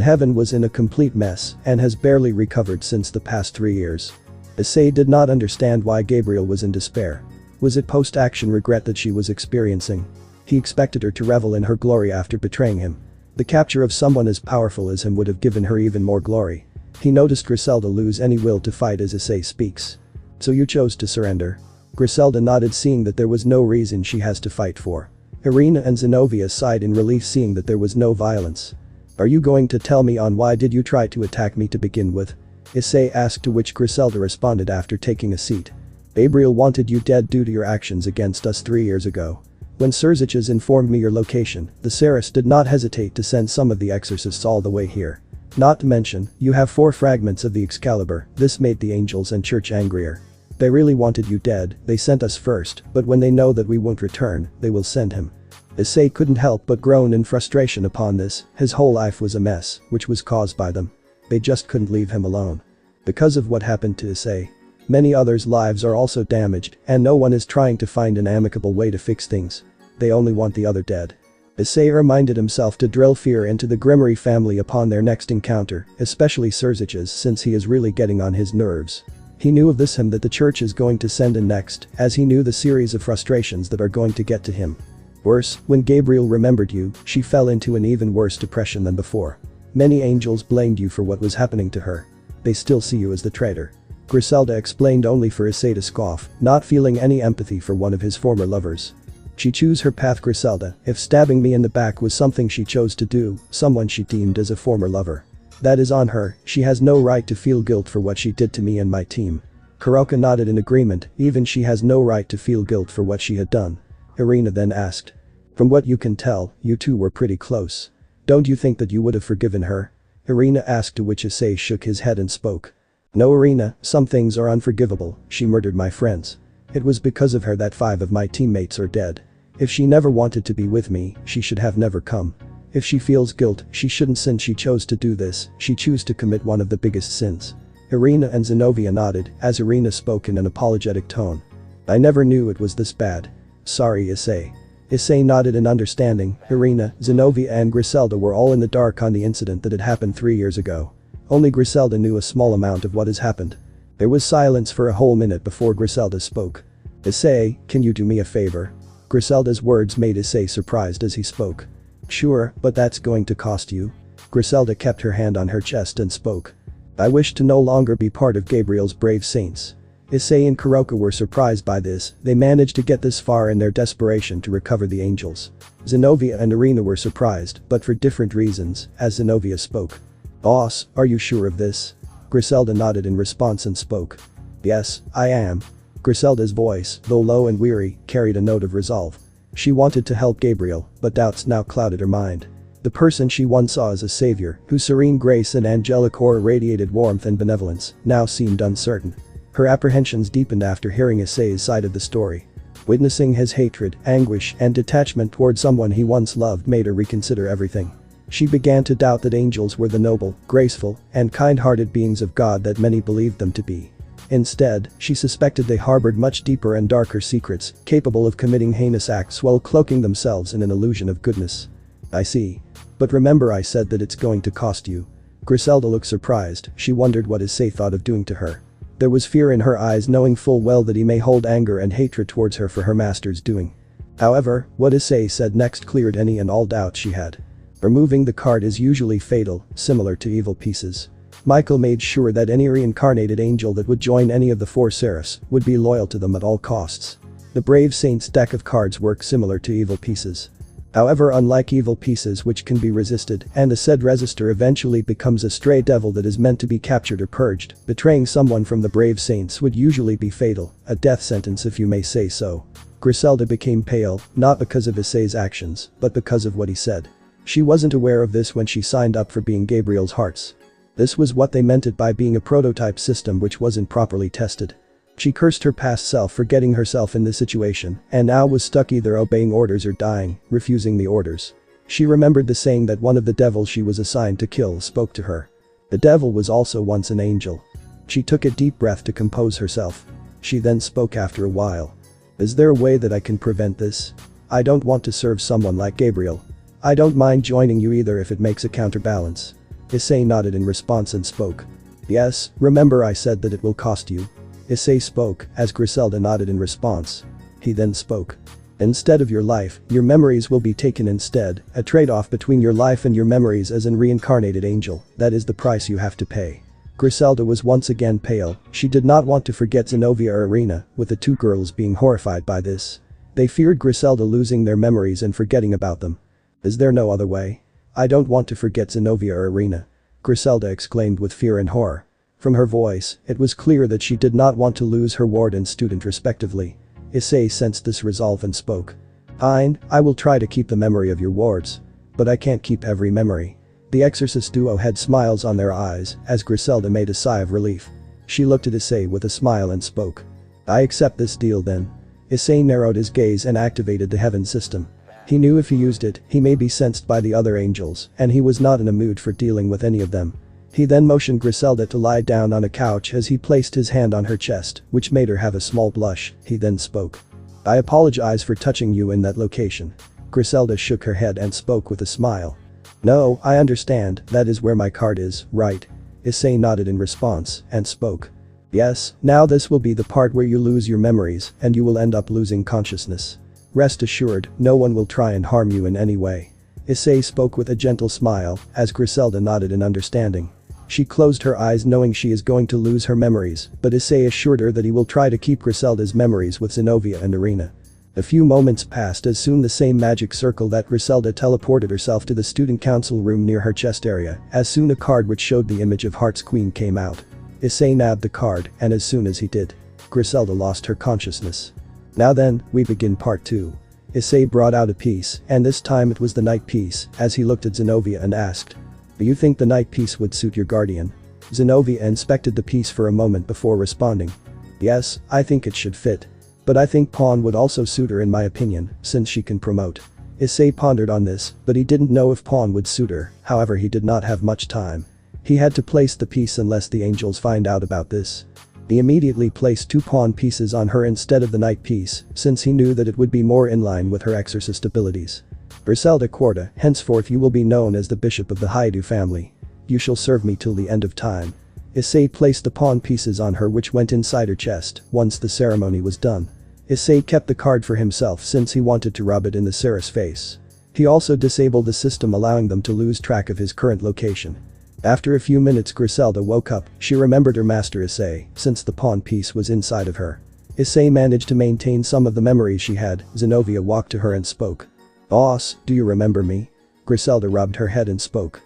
heaven was in a complete mess and has barely recovered since the past 3 years. Issei did not understand why Gabriel was in despair. Was it post-action regret that she was experiencing? He expected her to revel in her glory after betraying him. The capture of someone as powerful as him would have given her even more glory. He noticed Griselda lose any will to fight as Issei speaks. So you chose to surrender? Griselda nodded, seeing that there was no reason she has to fight for. Irina and Zenovia sighed in relief, seeing that there was no violence. Are you going to tell me on why did you try to attack me to begin with? Issei asked, to which Griselda responded after taking a seat. Gabriel wanted you dead due to your actions against us 3 years ago. When Surziches informed me your location, the Seraphs did not hesitate to send some of the exorcists all the way here. Not to mention, you have 4 fragments of the Excalibur. This made the angels and church angrier. They really wanted you dead. They sent us first, but when they know that we won't return, they will send him. Issei couldn't help but groan in frustration upon this. His whole life was a mess, which was caused by them. They just couldn't leave him alone. Because of what happened to Issei, many others' lives are also damaged, and no one is trying to find an amicable way to fix things. They only want the other dead. Issei reminded himself to drill fear into the Gremory family upon their next encounter, especially Surziches, since he is really getting on his nerves. He knew of this him that the church is going to send in next, as he knew the series of frustrations that are going to get to him. Worse, when Gabriel remembered you, she fell into an even worse depression than before. Many angels blamed you for what was happening to her. They still see you as the traitor. Griselda explained, only for Issei to scoff, not feeling any empathy for one of his former lovers. She chose her path, Griselda. If stabbing me in the back was something she chose to do, someone she deemed as a former lover. That is on her. She has no right to feel guilt for what she did to me and my team. Kuroka nodded in agreement. Even she has no right to feel guilt for what she had done. Irina then asked. From what you can tell, you two were pretty close. Don't you think that you would have forgiven her? Irina asked, to which Issei shook his head and spoke. No, Irina, some things are unforgivable. She murdered my friends. It was because of her that 5 of my teammates are dead. If she never wanted to be with me, she should have never come. If she feels guilt, she shouldn't, since she chose to do this. She chose to commit one of the biggest sins. Irina and Zenovia nodded as Irina spoke in an apologetic tone. I never knew it was this bad. Sorry, Issei. Issei nodded in understanding. Irina, Zenovia and Griselda were all in the dark on the incident that had happened 3 years ago. Only Griselda knew a small amount of what has happened. There was silence for a whole minute before Griselda spoke. Issei, can you do me a favor? Griselda's words made Issei surprised as he spoke. Sure, but that's going to cost you. Griselda kept her hand on her chest and spoke. I wish to no longer be part of Gabriel's brave saints. Issei and Kuroka were surprised by this. They managed to get this far in their desperation to recover the angels. Zenovia and Irina were surprised, but for different reasons, as Zenovia spoke. Boss, are you sure of this? Griselda nodded in response and spoke. Yes, I am. Griselda's voice, though low and weary, carried a note of resolve. She wanted to help Gabriel, but doubts now clouded her mind. The person she once saw as a savior, whose serene grace and angelic aura radiated warmth and benevolence, now seemed uncertain. Her apprehensions deepened after hearing Issei's side of the story. Witnessing his hatred, anguish, and detachment toward someone he once loved made her reconsider everything. She began to doubt that angels were the noble, graceful, and kind-hearted beings of God that many believed them to be. Instead, she suspected they harbored much deeper and darker secrets, capable of committing heinous acts while cloaking themselves in an illusion of goodness. I see. But remember I said that it's going to cost you. Griselda looked surprised, she wondered what Issei thought of doing to her. There was fear in her eyes, knowing full well that he may hold anger and hatred towards her for her master's doing. However, what Issei said next cleared any and all doubts she had. Removing the card is usually fatal, similar to evil pieces. Michael made sure that any reincarnated angel that would join any of the four seraphs would be loyal to them at all costs. The Brave Saint's deck of cards work similar to evil pieces. However, unlike evil pieces which can be resisted and the said resistor eventually becomes a stray devil that is meant to be captured or purged, betraying someone from the Brave Saints would usually be fatal, a death sentence if you may say so. Griselda became pale, not because of Issei's actions, but because of what he said. She wasn't aware of this when she signed up for being Gabriel's hearts. This was what they meant it by being a prototype system which wasn't properly tested. She cursed her past self for getting herself in this situation and now was stuck either obeying orders or dying, refusing the orders. She remembered the saying that one of the devils she was assigned to kill spoke to her. The devil was also once an angel. She took a deep breath to compose herself. She then spoke after a while. Is there a way that I can prevent this? I don't want to serve someone like Gabriel. I don't mind joining you either if it makes a counterbalance. Issei nodded in response and spoke. Yes, remember I said that it will cost you. Issei spoke, as Griselda nodded in response. He then spoke. Instead of your life, your memories will be taken instead, a trade-off between your life and your memories as an reincarnated angel, that is the price you have to pay. Griselda was once again pale, she did not want to forget Zenobia or Irina, with the two girls being horrified by this. They feared Griselda losing their memories and forgetting about them. Is there no other way? I don't want to forget Zenobia or Irina. Griselda exclaimed with fear and horror. From her voice, it was clear that she did not want to lose her ward and student respectively. Issei sensed this resolve and spoke. Fine, I will try to keep the memory of your wards. But I can't keep every memory. The exorcist duo had smiles on their eyes as Griselda made a sigh of relief. She looked at Issei with a smile and spoke. I accept this deal then. Issei narrowed his gaze and activated the heaven system. He knew if he used it, he may be sensed by the other angels, and he was not in a mood for dealing with any of them. He then motioned Griselda to lie down on a couch as he placed his hand on her chest, which made her have a small blush. He then spoke. I apologize for touching you in that location. Griselda shook her head and spoke with a smile. No, I understand, that is where my card is, right? Issei nodded in response and spoke. Yes, now this will be the part where you lose your memories and you will end up losing consciousness. Rest assured, no one will try and harm you in any way. Issei spoke with a gentle smile as Griselda nodded in understanding. She closed her eyes knowing she is going to lose her memories, but Issei assured her that he will try to keep Griselda's memories with Zenobia and Irina. A few moments passed as soon the same magic circle that Griselda teleported herself to the student council room near her chest area, as soon a card which showed the image of Heart's Queen came out. Issei nabbed the card, and as soon as he did, Griselda lost her consciousness. Now then, we begin part 2. Issei brought out a piece, and this time it was the night piece, as he looked at Zenobia and asked. Do you think the night piece would suit your guardian? Zenobia inspected the piece for a moment before responding. Yes, I think it should fit. But I think pawn would also suit her in my opinion, since she can promote. Issei pondered on this, but he didn't know if pawn would suit her, however he did not have much time. He had to place the piece unless the angels find out about this. He immediately placed 2 pawn pieces on her instead of the knight piece, since he knew that it would be more in line with her exorcist abilities. Griselda Quarta, henceforth you will be known as the bishop of the Hyoudou family. You shall serve me till the end of time. Issei placed the pawn pieces on her which went inside her chest once the ceremony was done. Issei kept the card for himself since he wanted to rub it in the seraph's face. He also disabled the system allowing them to lose track of his current location. After a few minutes Griselda woke up, she remembered her master Issei, since the pawn piece was inside of her. Issei managed to maintain some of the memories she had. Zenobia walked to her and spoke. Boss, do you remember me? Griselda rubbed her head and spoke.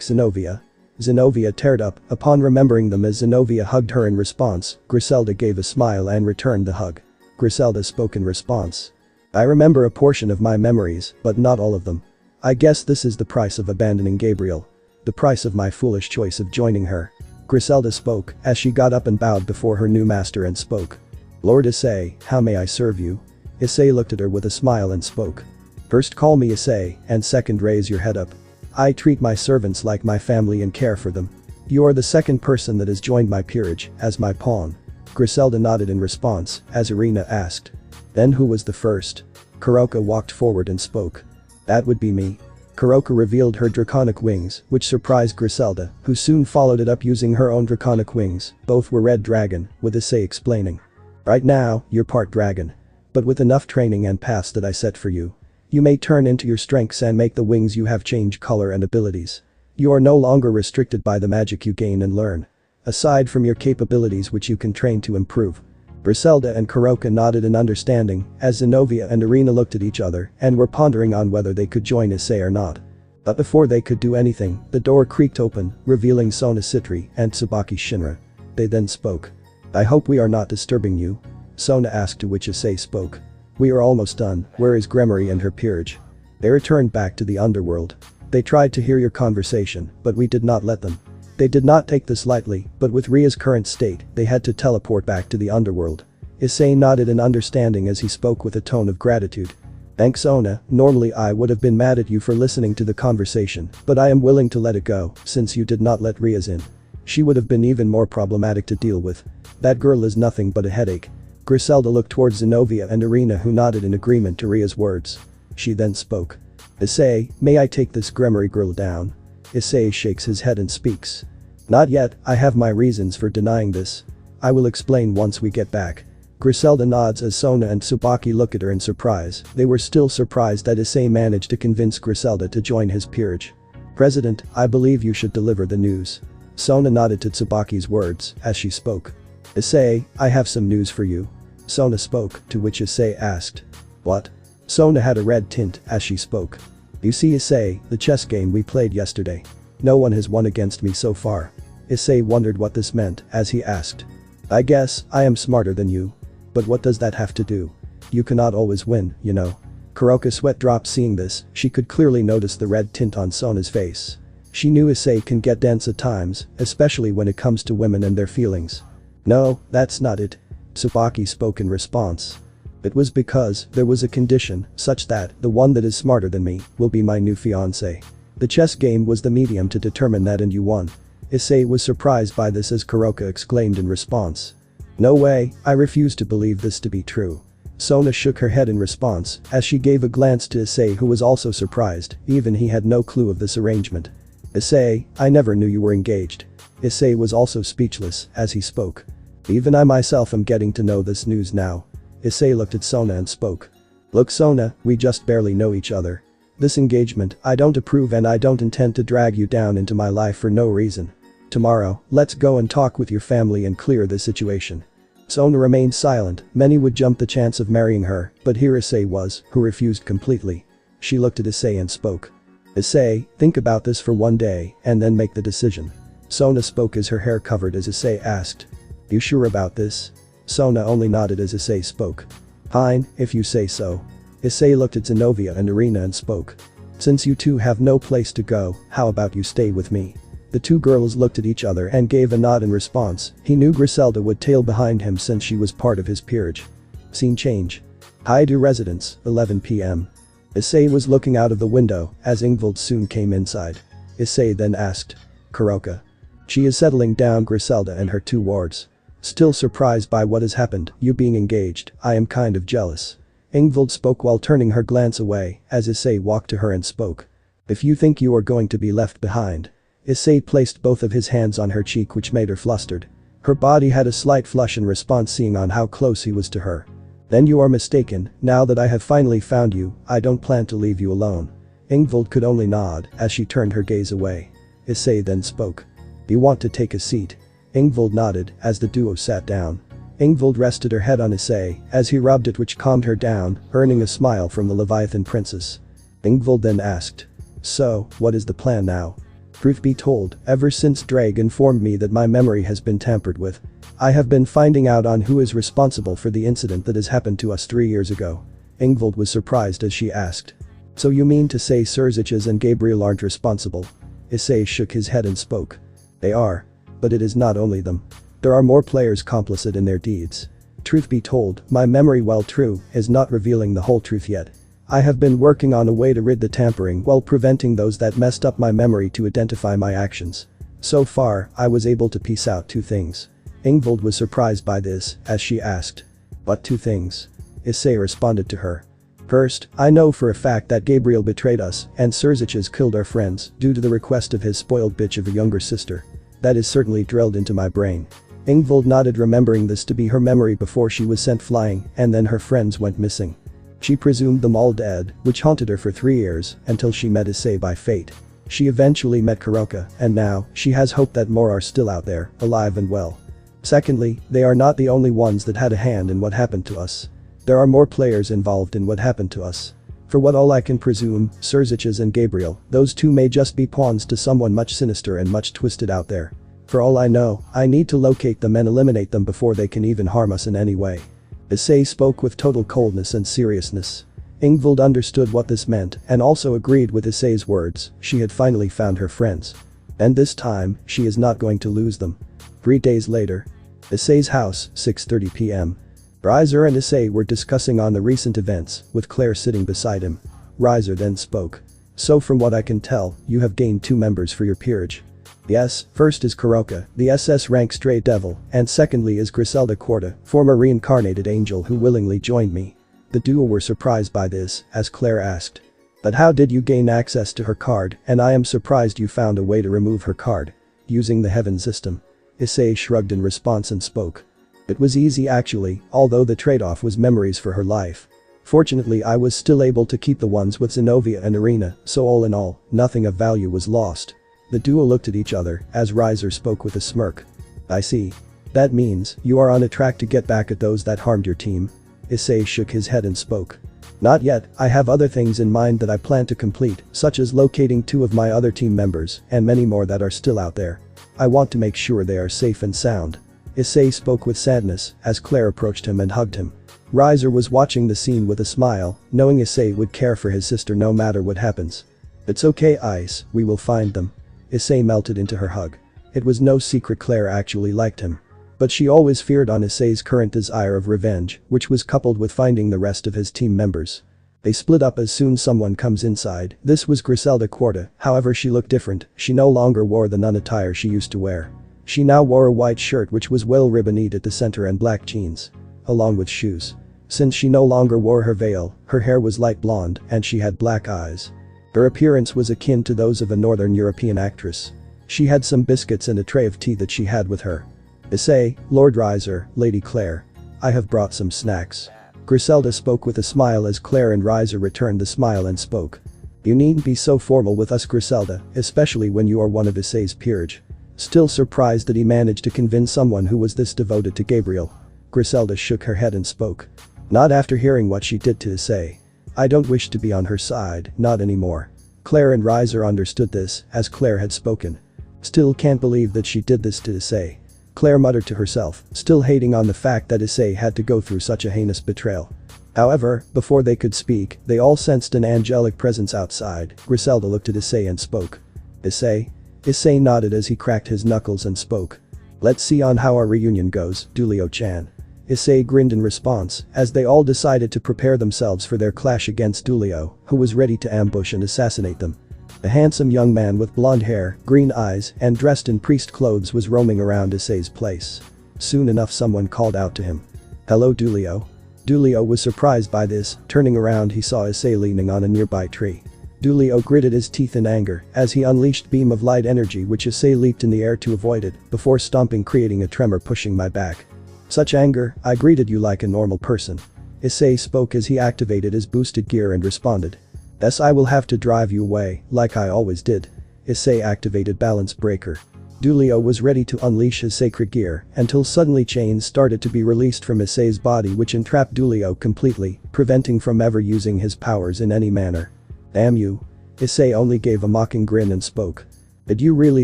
Zenobia. Zenobia teared up, upon remembering them as Zenobia hugged her in response, Griselda gave a smile and returned the hug. Griselda spoke in response. I remember a portion of my memories, but not all of them. I guess this is the price of abandoning Gabriel. The price of my foolish choice of joining her. Griselda spoke as she got up and bowed before her new master and spoke. Lord Issei, how may I serve you? Issei looked at her with a smile and spoke. First call me Issei, and second raise your head up. I treat my servants like my family and care for them. You are the second person that has joined my peerage as my pawn. Griselda nodded in response, as Irina asked. Then who was the first? Kuroka walked forward and spoke. That would be me. Kuroka revealed her draconic wings, which surprised Griselda, who soon followed it up using her own draconic wings. Both were red dragon, with Issei explaining. Right now, you're part dragon. But with enough training and paths that I set for you, you may turn into your strengths and make the wings you have change color and abilities. You are no longer restricted by the magic you gain and learn. Aside from your capabilities which you can train to improve. Griselda and Kuroka nodded in understanding, as Zenobia and Irina looked at each other and were pondering on whether they could join Issei or not. But before they could do anything, the door creaked open, revealing Sona Citri and Tsubaki Shinra. They then spoke. I hope we are not disturbing you? Sona asked, to which Issei spoke. We are almost done. Where is Gremory and her peerage? They returned back to the underworld. They tried to hear your conversation, but we did not let them. They did not take this lightly, but with Ria's current state, they had to teleport back to the underworld. Issei nodded in understanding as he spoke with a tone of gratitude. Thanks Sona, normally I would have been mad at you for listening to the conversation, but I am willing to let it go, since you did not let Ria's in. She would have been even more problematic to deal with. That girl is nothing but a headache. Griselda looked towards Zenobia and Irina, who nodded in agreement to Ria's words. She then spoke. Issei, may I take this Gremory girl down? Issei shakes his head and speaks. Not yet, I have my reasons for denying this. I will explain once we get back. Griselda nods as Sona and Tsubaki look at her in surprise. They were still surprised that Issei managed to convince Griselda to join his peerage. President, I believe you should deliver the news. Sona nodded to Tsubaki's words as she spoke. Issei, I have some news for you. Sona spoke, to which Issei asked. What? Sona had a red tint as she spoke. You see Issei, the chess game we played yesterday. No one has won against me so far. Issei wondered what this meant as he asked. I guess I am smarter than you. But what does that have to do? You cannot always win, you know. Kuroka's sweat dropped seeing this. She could clearly notice the red tint on Sona's face. She knew Issei can get dense at times, especially when it comes to women and their feelings. No, that's not it. Tsubaki spoke in response. It was because there was a condition such that the one that is smarter than me will be my new fiancé. The chess game was the medium to determine that, and you won. Issei was surprised by this as Kuroka exclaimed in response. No way, I refuse to believe this to be true. Sona shook her head in response as she gave a glance to Issei, who was also surprised, even he had no clue of this arrangement. Issei, I never knew you were engaged. Issei was also speechless as he spoke. Even I myself am getting to know this news now. Issei looked at Sona and spoke. Look Sona, we just barely know each other. This engagement I don't approve, and I don't intend to drag you down into my life for no reason. Tomorrow, let's go and talk with your family and clear the situation. Sona remained silent. Many would jump the chance of marrying her, but here Issei was, who refused completely. She looked at Issei and spoke. Issei, think about this for one day and then make the decision. Sona spoke as her hair covered as Issei asked. You sure about this? Sona only nodded as Issei spoke. Fine, if you say so. Issei looked at Zenobia and Irina and spoke. Since you two have no place to go, how about you stay with me? The two girls looked at each other and gave a nod in response. He knew Griselda would tail behind him since she was part of his peerage. Scene change. Hyoudou residence, 11 p.m. Issei was looking out of the window as Ingvild soon came inside. Issei then asked. Kuroka. She is settling down Griselda and her two wards. Still surprised by what has happened, you being engaged, I am kind of jealous. Ingvild spoke while turning her glance away as Issei walked to her and spoke. If you think you are going to be left behind. Issei placed both of his hands on her cheek, which made her flustered. Her body had a slight flush in response, seeing on how close he was to her. Then you are mistaken. Now that I have finally found you, I don't plan to leave you alone. Ingvild could only nod as she turned her gaze away. Issei then spoke. You want to take a seat? Ingvild nodded as the duo sat down. Ingvild rested her head on Issei as he rubbed it, which calmed her down, earning a smile from the Leviathan princess. Ingvild then asked. So, what is the plan now? Truth be told, ever since Drake informed me that my memory has been tampered with, I have been finding out on who is responsible for the incident that has happened to us 3 years ago. Ingvild was surprised as she asked. So you mean to say Surziches and Gabriel aren't responsible? Issei shook his head and spoke. They are. But it is not only them. There are more players complicit in their deeds. Truth be told, my memory, while true, is not revealing the whole truth yet. I have been working on a way to rid the tampering while preventing those that messed up my memory to identify my actions. So far, I was able to piece out two things. Ingvild was surprised by this, as she asked. What two things? Issei responded to her. First, I know for a fact that Gabriel betrayed us and Surziches killed our friends due to the request of his spoiled bitch of a younger sister. That is certainly drilled into my brain. Ingvild nodded, remembering this to be her memory before she was sent flying and then her friends went missing. She presumed them all dead, which haunted her for 3 years until she met Issei by fate. She eventually met Kuroka and now she has hope that more are still out there, alive and well. Secondly, they are not the only ones that had a hand in what happened to us. There are more players involved in what happened to us. For what all I can presume, Surziches and Gabriel, those two may just be pawns to someone much sinister and much twisted out there. For all I know, I need to locate them and eliminate them before they can even harm us in any way. Issei spoke with total coldness and seriousness. Ingvild understood what this meant and also agreed with Issei's words. She had finally found her friends. And this time, she is not going to lose them. 3 days later. Issei's house, 6:30 p.m. Reiser and Issei were discussing on the recent events, with Claire sitting beside him. Reiser then spoke. So from what I can tell, you have gained 2 members for your peerage. Yes, first is Kuroka, the SS rank stray devil, and secondly is Griselda Quarta, former reincarnated angel who willingly joined me. The duo were surprised by this, as Claire asked. But how did you gain access to her card, and I am surprised you found a way to remove her card. Using the heaven system. Issei shrugged in response and spoke. It was easy actually, although the trade-off was memories for her life. Fortunately I was still able to keep the ones with Zenobia and Irina, so all in all, nothing of value was lost. The duo looked at each other as Reiser spoke with a smirk. I see. That means you are on a track to get back at those that harmed your team. Issei shook his head and spoke. Not yet, I have other things in mind that I plan to complete, such as locating 2 of my other team members and many more that are still out there. I want to make sure they are safe and sound. Issei spoke with sadness as Claire approached him and hugged him. Reiser was watching the scene with a smile, knowing Issei would care for his sister no matter what happens. It's okay Ice, we will find them. Issei melted into her hug. It was no secret Claire actually liked him. But she always feared on Issei's current desire of revenge, which was coupled with finding the rest of his team members. They split up as soon someone comes inside. This was Griselda Quarta, however she looked different, she no longer wore the nun attire she used to wear. She now wore a white shirt which was well ribboned at the center and black jeans. Along with shoes. Since she no longer wore her veil, her hair was light blonde and she had black eyes. Her appearance was akin to those of a Northern European actress. She had some biscuits and a tray of tea that she had with her. Issei, Lord Reiser, Lady Claire. I have brought some snacks. Griselda spoke with a smile as Claire and Reiser returned the smile and spoke. You needn't be so formal with us Griselda, especially when you are one of Issei's peerage. Still surprised that he managed to convince someone who was this devoted to Gabriel. Griselda shook her head and spoke. Not after hearing what she did to Issei. I don't wish to be on her side, not anymore. Claire and Reiser understood this, as Claire had spoken. Still can't believe that she did this to Issei. Claire muttered to herself, still hating on the fact that Issei had to go through such a heinous betrayal. However, before they could speak, they all sensed an angelic presence outside. Griselda looked at Issei and spoke. Issei? Issei nodded as he cracked his knuckles and spoke. Let's see on how our reunion goes, Dulio-chan. Issei grinned in response, as they all decided to prepare themselves for their clash against Dulio, who was ready to ambush and assassinate them. A handsome young man with blonde hair, green eyes, and dressed in priest clothes was roaming around Issei's place. Soon enough someone called out to him. Hello Dulio. Dulio was surprised by this, turning around he saw Issei leaning on a nearby tree. Dulio gritted his teeth in anger as he unleashed beam of light energy which Issei leaped in the air to avoid it, before stomping creating a tremor pushing my back. Such anger, I greeted you like a normal person. Issei spoke as he activated his boosted gear and responded. Yes, I will have to drive you away, like I always did. Issei activated balance breaker. Dulio was ready to unleash his sacred gear until suddenly chains started to be released from Issei's body which entrapped Dulio completely, preventing from ever using his powers in any manner. Damn you. Issei only gave a mocking grin and spoke. Did you really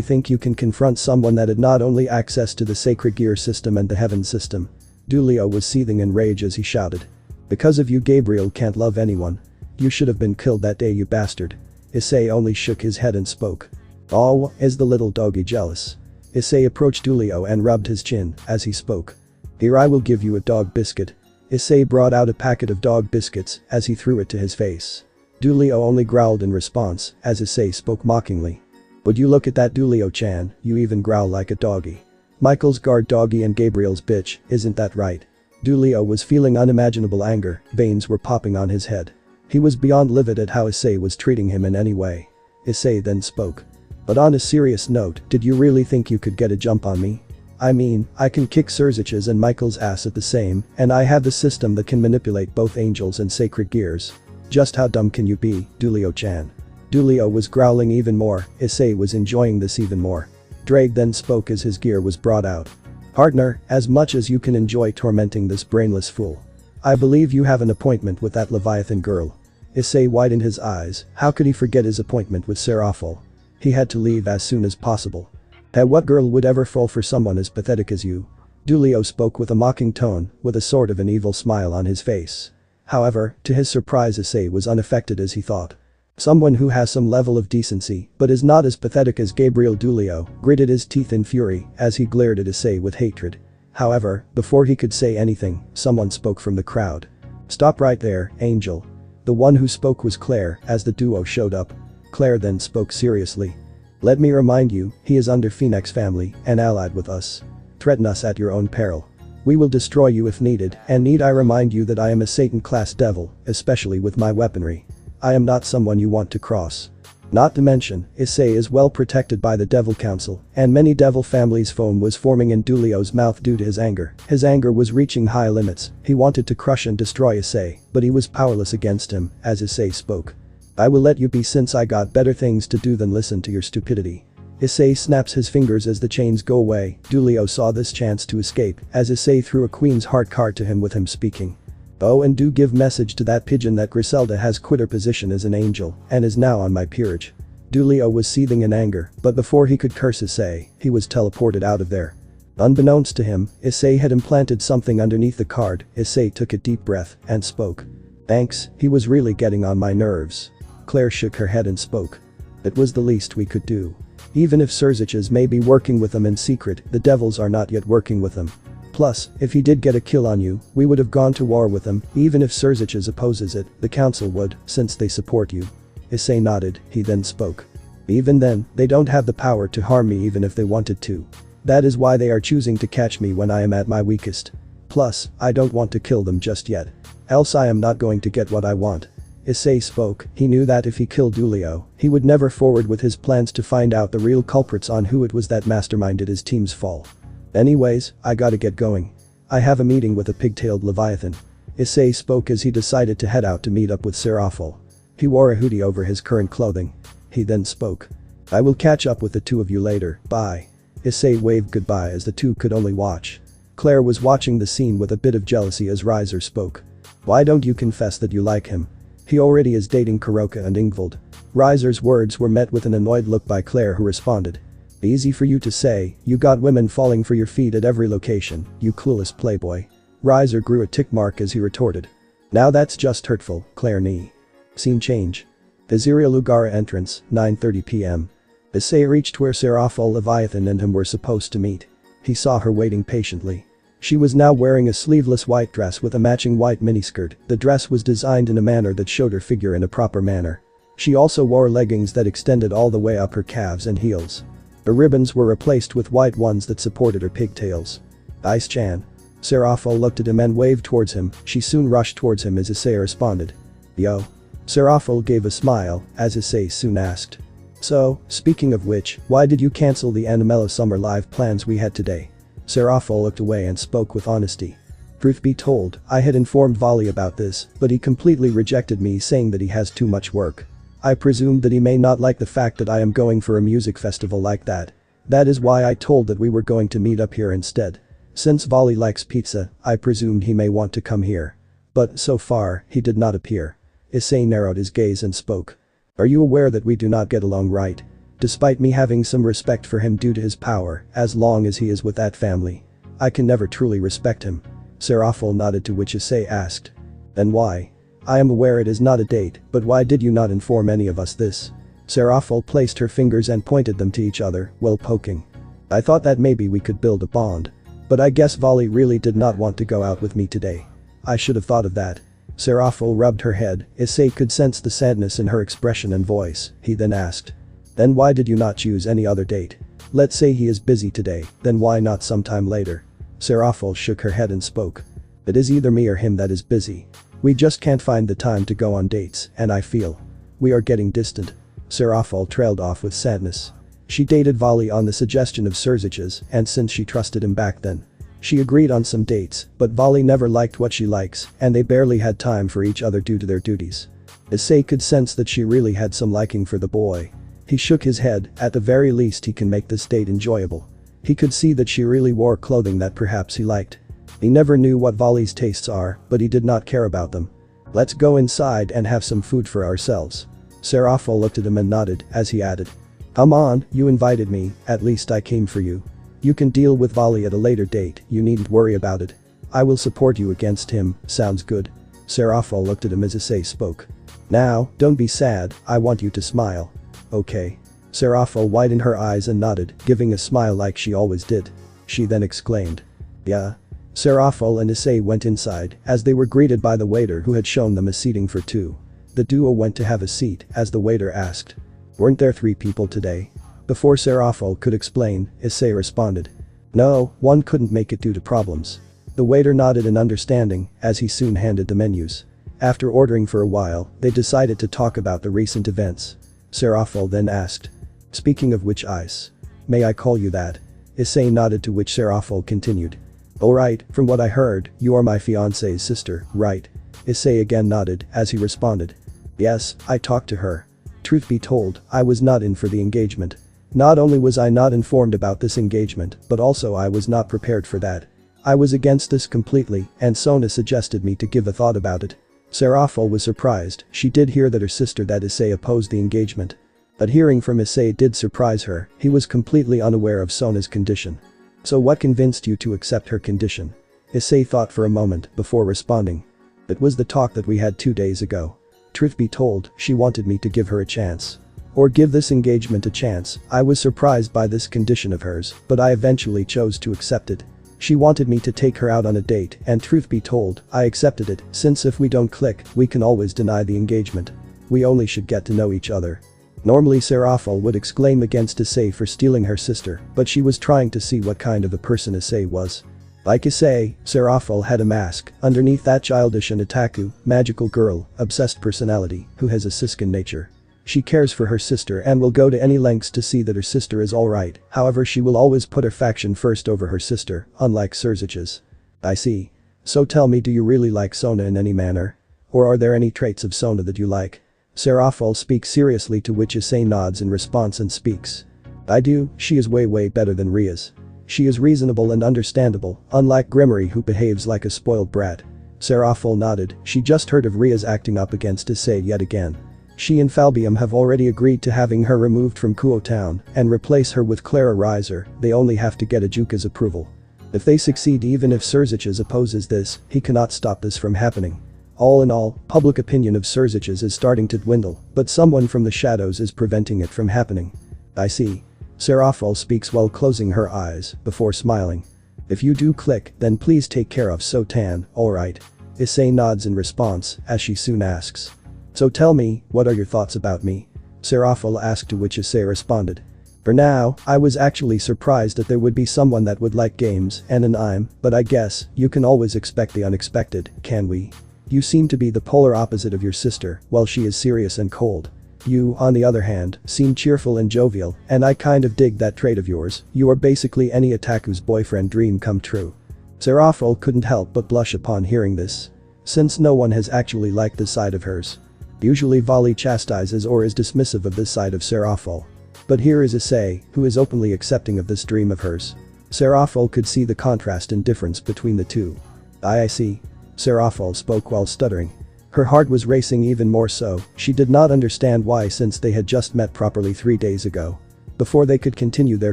think you can confront someone that had not only access to the sacred gear system and the heaven system? Dulio was seething in rage as he shouted. Because of you Gabriel can't love anyone. You should have been killed that day you bastard. Issei only shook his head and spoke. Oh, is the little doggy jealous? Issei approached Dulio and rubbed his chin as he spoke. Here I will give you a dog biscuit. Issei brought out a packet of dog biscuits as he threw it to his face. Dulio only growled in response as Issei spoke mockingly. Would you look at that Dulio-chan, you even growl like a doggy. Michael's guard doggy and Gabriel's bitch, isn't that right? Dulio was feeling unimaginable anger, veins were popping on his head. He was beyond livid at how Issei was treating him in any way. Issei then spoke. But on a serious note, did you really think you could get a jump on me? I mean, I can kick Surzich's and Michael's ass at the same, and I have the system that can manipulate both angels and sacred gears. Just how dumb can you be, Dulio-chan? Dulio was growling even more, Issei was enjoying this even more. Drake then spoke as his gear was brought out. Partner, as much as you can enjoy tormenting this brainless fool, I believe you have an appointment with that Leviathan girl. Issei widened his eyes, how could he forget his appointment with Serafal? He had to leave as soon as possible. What girl would ever fall for someone as pathetic as you? Dulio spoke with a mocking tone, with a sort of an evil smile on his face. However, to his surprise Issei was unaffected as he thought. Someone who has some level of decency, but is not as pathetic as Gabriel. Dulio gritted his teeth in fury as he glared at Issei with hatred. However, before he could say anything, someone spoke from the crowd. Stop right there, Angel. The one who spoke was Claire as the duo showed up. Claire then spoke seriously. Let me remind you, he is under Phoenix family and allied with us. Threaten us at your own peril. We will destroy you if needed, and need I remind you that I am a Satan-class devil, especially with my weaponry. I am not someone you want to cross. Not to mention, Issei is well protected by the Devil Council, and many devil families' foam was forming in Dulio's mouth due to his anger. His anger was reaching high limits, he wanted to crush and destroy Issei, but he was powerless against him, as Issei spoke. I will let you be since I got better things to do than listen to your stupidity. Issei snaps his fingers as the chains go away. Dulio saw this chance to escape as Issei threw a Queen's Heart card to him with him speaking. Oh, and do give message to that pigeon that Griselda has quit her position as an angel and is now on my peerage. Dulio was seething in anger, but before he could curse Issei, he was teleported out of there. Unbeknownst to him, Issei had implanted something underneath the card. Issei took a deep breath and spoke. Thanks, he was really getting on my nerves. Claire shook her head and spoke. It was the least we could do. Even if Surzich's may be working with them in secret, the devils are not yet working with them. Plus, if he did get a kill on you, we would have gone to war with him. Even if Surzich's opposes it, the council would, since they support you. Issei nodded, he then spoke. Even then, they don't have the power to harm me even if they wanted to. That is why they are choosing to catch me when I am at my weakest. Plus, I don't want to kill them just yet. Else I am not going to get what I want. Issei spoke, he knew that if he killed Dulio, he would never forward with his plans to find out the real culprits on who it was that masterminded his team's fall. Anyways, I gotta get going. I have a meeting with a pigtailed Leviathan. Issei spoke as he decided to head out to meet up with Serafal. He wore a hoodie over his current clothing. He then spoke. I will catch up with the two of you later, bye. Issei waved goodbye as the two could only watch. Claire was watching the scene with a bit of jealousy as Riser spoke. Why don't you confess that you like him? He already is dating Kuroka and Ingvald. Riser's words were met with an annoyed look by Claire, who responded. Easy for you to say, you got women falling for your feet at every location, you clueless playboy. Riser grew a tick mark as he retorted. Now that's just hurtful, Claire Nee. Scene change. Aziria Lugara entrance, 9:30 p.m. Issei reached where Serafal Leviathan and him were supposed to meet. He saw her waiting patiently. She was now wearing a sleeveless white dress with a matching white miniskirt. The dress was designed in a manner that showed her figure in a proper manner. She also wore leggings that extended all the way up her calves and heels. The ribbons were replaced with white ones that supported her pigtails. Ice-chan. Serafal looked at him and waved towards him. She soon rushed towards him as Issei responded. Yo. Serafal gave a smile as Issei soon asked. So, speaking of which, why did you cancel the Animella Summer Live plans we had today? Serafal looked away and spoke with honesty. Truth be told, I had informed Volley about this, but he completely rejected me, saying that he has too much work. I presumed that he may not like the fact that I am going for a music festival like that. That is why I told that we were going to meet up here instead. Since Volley likes pizza, I presumed he may want to come here. But so far, he did not appear. Issei narrowed his gaze and spoke. Are you aware that we do not get along, right? Despite me having some respect for him due to his power, as long as he is with that family, I can never truly respect him. Serafal nodded, to which Issei asked. Then why? I am aware it is not a date, but why did you not inform any of us this? Serafal placed her fingers and pointed them to each other, while poking. I thought that maybe we could build a bond. But I guess Volley really did not want to go out with me today. I should have thought of that. Serafal rubbed her head. Issei could sense the sadness in her expression and voice. He then asked. Then why did you not choose any other date? Let's say he is busy today, then why not sometime later? Serafal shook her head and spoke. It is either me or him that is busy. We just can't find the time to go on dates, and I feel we are getting distant. Serafal trailed off with sadness. She dated Vali on the suggestion of Surzich's, and since she trusted him back then, she agreed on some dates, but Vali never liked what she likes, and they barely had time for each other due to their duties. Issei could sense that she really had some liking for the boy. He shook his head. At the very least he can make this date enjoyable. He could see that she really wore clothing that perhaps he liked. He never knew what Vali's tastes are, but he did not care about them. Let's go inside and have some food for ourselves. Serafal looked at him and nodded as he added. Come on, you invited me, at least I came for you. You can deal with Vali at a later date, you needn't worry about it. I will support you against him, sounds good. Serafal looked at him as Issei spoke. Now, don't be sad, I want you to smile. Okay. Serafal widened her eyes and nodded, giving a smile like she always did. She then exclaimed. Yeah. Serafal and Issei went inside as they were greeted by the waiter who had shown them a seating for two. The duo went to have a seat as the waiter asked. Weren't there 3 people today? Before Serafal could explain, Issei responded. No, one couldn't make it due to problems. The waiter nodded in understanding as he soon handed the menus. After ordering for a while, they decided to talk about the recent events. Serafal then asked. Speaking of which ice. May I call you that? Issei nodded, to which Serafal continued. Alright, from what I heard, you are my fiance's sister, right? Issei again nodded as he responded. Yes, I talked to her. Truth be told, I was not in for the engagement. Not only was I not informed about this engagement, but also I was not prepared for that. I was against this completely, and Sona suggested me to give a thought about it. Serafal was surprised. She did hear that her sister that Issei opposed the engagement. But hearing from Issei did surprise her. He was completely unaware of Sona's condition. So what convinced you to accept her condition? Issei thought for a moment before responding. It was the talk that we had 2 days ago. Truth be told, she wanted me to give her a chance. Or give this engagement a chance. I was surprised by this condition of hers, but I eventually chose to accept it. She wanted me to take her out on a date, and truth be told, I accepted it, since if we don't click, we can always deny the engagement. We only should get to know each other. Normally Serafal would exclaim against Issei for stealing her sister, but she was trying to see what kind of a person Issei was. Like Issei, Serafal had a mask. Underneath that childish and otaku, magical girl, obsessed personality, who has a siskin nature. She cares for her sister and will go to any lengths to see that her sister is alright, however she will always put her faction first over her sister, unlike Surzich's. I see. So tell me, do you really like Sona in any manner? Or are there any traits of Sona that you like? Serafal speaks seriously, to which Issei nods in response and speaks. I do, she is way better than Ria's. She is reasonable and understandable, unlike Gremory who behaves like a spoiled brat. Serafal nodded. She just heard of Ria's acting up against Issei yet again. She and Falbium have already agreed to having her removed from Kuo Town and replace her with Clara Reiser. They only have to get Ajuka's approval. If they succeed, even if Surzich's opposes this, he cannot stop this from happening. All in all, public opinion of Surzich's is starting to dwindle, but someone from the shadows is preventing it from happening. I see. Serafal speaks while closing her eyes, before smiling. If you do click, then please take care of Sotan, alright? Issei nods in response, as she soon asks. So tell me, what are your thoughts about me? Serafal asked, to which Issei responded. For now, I was actually surprised that there would be someone that would like games and an anime, but I guess, you can always expect the unexpected, can we? You seem to be the polar opposite of your sister, while she is serious and cold. You, on the other hand, seem cheerful and jovial, and I kind of dig that trait of yours. You are basically any otaku's boyfriend dream come true. Serafal couldn't help but blush upon hearing this. Since no one has actually liked this side of hers. Usually Vali chastises or is dismissive of this side of Serafal. But here is Issei, who is openly accepting of this dream of hers. Serafal could see the contrast and difference between the two. I see. Serafal spoke while stuttering. Her heart was racing even more so. She did not understand why, since they had just met properly 3 days ago. Before they could continue their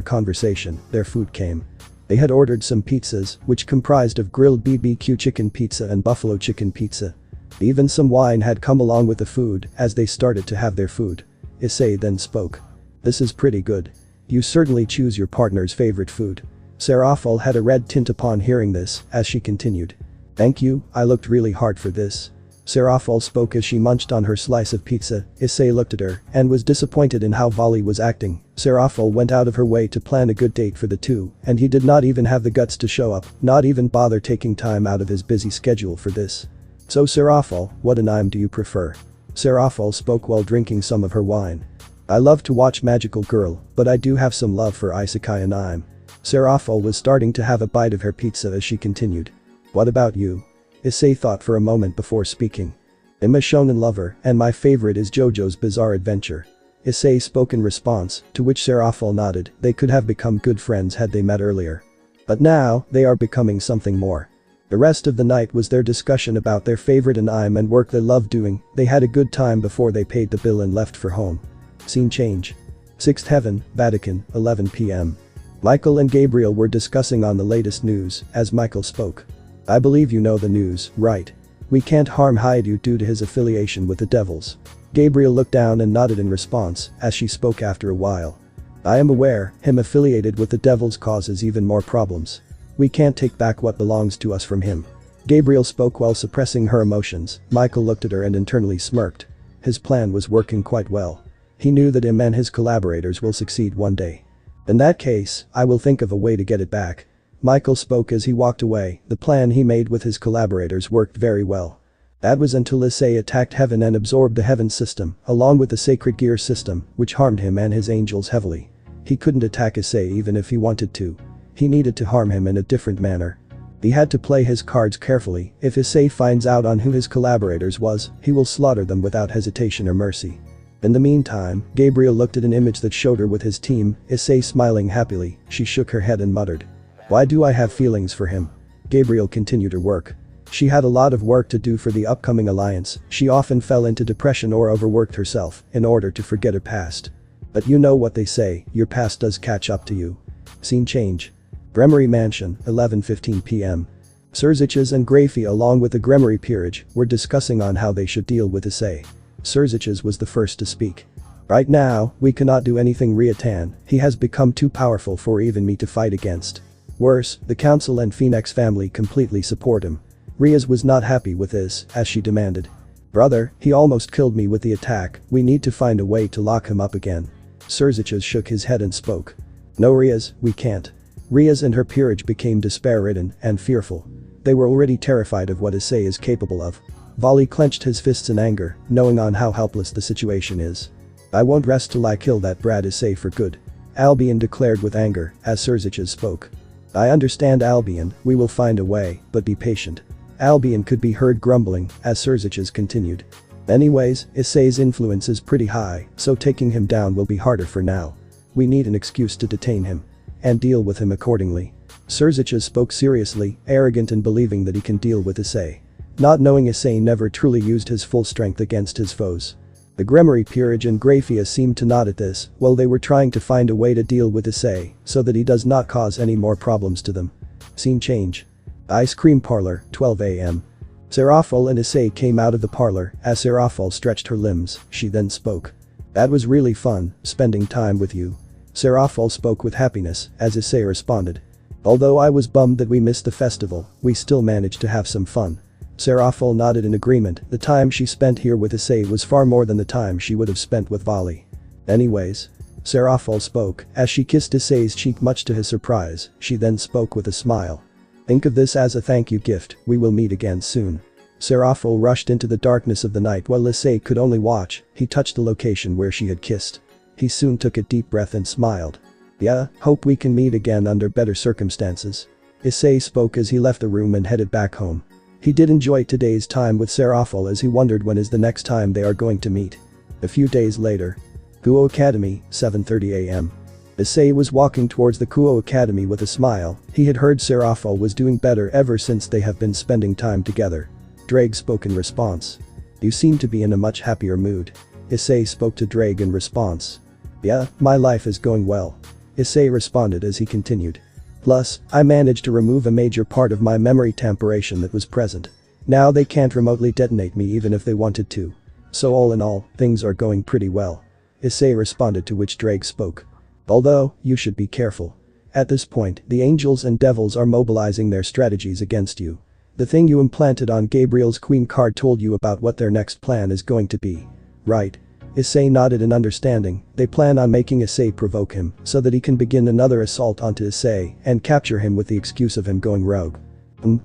conversation, their food came. They had ordered some pizzas, which comprised of grilled BBQ chicken pizza and buffalo chicken pizza. Even some wine had come along with the food as they started to have their food. Issei then spoke. This is pretty good. You certainly choose your partner's favorite food. Serafal had a red tint upon hearing this as she continued. Thank you, I looked really hard for this. Serafal spoke as she munched on her slice of pizza. Issei looked at her and was disappointed in how Volley was acting. Serafal went out of her way to plan a good date for the two, and he did not even have the guts to show up, not even bother taking time out of his busy schedule for this. So Serafal, what anime do you prefer? Serafal spoke while drinking some of her wine. I love to watch Magical Girl, but I do have some love for isekai anime. Serafal was starting to have a bite of her pizza as she continued. What about you? Issei thought for a moment before speaking. I'm a shonen lover, and my favorite is JoJo's Bizarre Adventure. Issei spoke in response, to which Serafal nodded. They could have become good friends had they met earlier. But now, they are becoming something more. The rest of the night was their discussion about their favorite anime and work they loved doing. They had a good time before they paid the bill and left for home. Scene change. 6th Heaven, Vatican, 11 p.m. Michael and Gabriel were discussing on the latest news, as Michael spoke. I believe you know the news, right? We can't harm Hyoudou due to his affiliation with the devils. Gabriel looked down and nodded in response, as she spoke after a while. I am aware, him affiliated with the devils causes even more problems. We can't take back what belongs to us from him. Gabriel spoke while suppressing her emotions. Michael looked at her and internally smirked. His plan was working quite well. He knew that him and his collaborators will succeed one day. In that case, I will think of a way to get it back. Michael spoke as he walked away. The plan he made with his collaborators worked very well. That was until Issei attacked Heaven and absorbed the Heaven system, along with the Sacred Gear system, which harmed him and his angels heavily. He couldn't attack Issei even if he wanted to. He needed to harm him in a different manner. He had to play his cards carefully. If Issei finds out on who his collaborators was, he will slaughter them without hesitation or mercy. In the meantime, Gabriel looked at an image that showed her with his team, Issei smiling happily. She shook her head and muttered. Why do I have feelings for him? Gabriel continued her work. She had a lot of work to do for the upcoming alliance. She often fell into depression or overworked herself in order to forget her past. But you know what they say, your past does catch up to you. Scene change. Gremory Mansion, 11:15 p.m. Surziches and Grafia along with the Gremory peerage were discussing on how they should deal with Issei. Surziches was the first to speak. Right now, we cannot do anything Riatan, he has become too powerful for even me to fight against. Worse, the council and Phoenix family completely support him. Riaz was not happy with this, as she demanded. Brother, he almost killed me with the attack, we need to find a way to lock him up again. Surziches shook his head and spoke. No Riaz, we can't. Riaz and her peerage became despair-ridden and fearful. They were already terrified of what Issei is capable of. Volley clenched his fists in anger, knowing on how helpless the situation is. I won't rest till I kill that brat Issei for good. Albion declared with anger, as Surziches spoke. I understand Albion, we will find a way, but be patient. Albion could be heard grumbling, as Surziches continued. Anyways, Issei's influence is pretty high, so taking him down will be harder for now. We need an excuse to detain him. And deal with him accordingly. Surziches spoke seriously, arrogant and believing that he can deal with Issei. Not knowing Issei never truly used his full strength against his foes. The Gremory peerage and Grafia seemed to nod at this, while they were trying to find a way to deal with Issei, so that he does not cause any more problems to them. Scene change. Ice cream parlor, 12 a.m. Serafal and Issei came out of the parlor. As Serafal stretched her limbs, she then spoke. That was really fun, spending time with you. Serafal spoke with happiness, as Issei responded. Although I was bummed that we missed the festival, we still managed to have some fun. Serafal nodded in agreement. The time she spent here with Issei was far more than the time she would have spent with Volley. Anyways. Serafal spoke, as she kissed Issei's cheek much to his surprise. She then spoke with a smile. Think of this as a thank you gift, we will meet again soon. Serafal rushed into the darkness of the night while Issei could only watch. He touched the location where she had kissed. He soon took a deep breath and smiled. Yeah, hope we can meet again under better circumstances. Issei spoke as he left the room and headed back home. He did enjoy today's time with Serafal as he wondered when is the next time they are going to meet. A few days later. Kuo Academy, 7:30 a.m. Issei was walking towards the Kuo Academy with a smile. He had heard Serafal was doing better ever since they have been spending time together. Drake spoke in response. You seem to be in a much happier mood. Issei spoke to Drake in response. Yeah, my life is going well. Issei responded as he continued. Plus, I managed to remove a major part of my memory temporation that was present. Now they can't remotely detonate me even if they wanted to. So all in all, things are going pretty well. Issei responded, to which Drake spoke. Although, you should be careful. At this point, the angels and devils are mobilizing their strategies against you. The thing you implanted on Gabriel's queen card told you about what their next plan is going to be. Right? Issei nodded in understanding. They plan on making Issei provoke him so that he can begin another assault onto Issei and capture him with the excuse of him going rogue.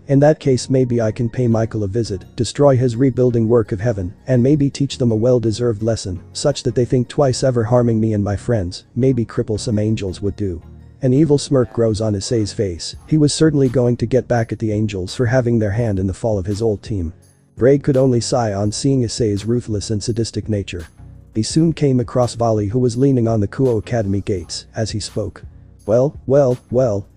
In that case, maybe I can pay Michael a visit, destroy his rebuilding work of heaven, and maybe teach them a well-deserved lesson such that they think twice ever harming me and my friends. Maybe cripple some angels would do. An evil smirk grows on Issei's face. He was certainly going to get back at the angels for having their hand in the fall of his old team. Bray could only sigh on seeing Issei's ruthless and sadistic nature. He soon came across Vali, who was leaning on the Kuo Academy gates as he spoke. Well,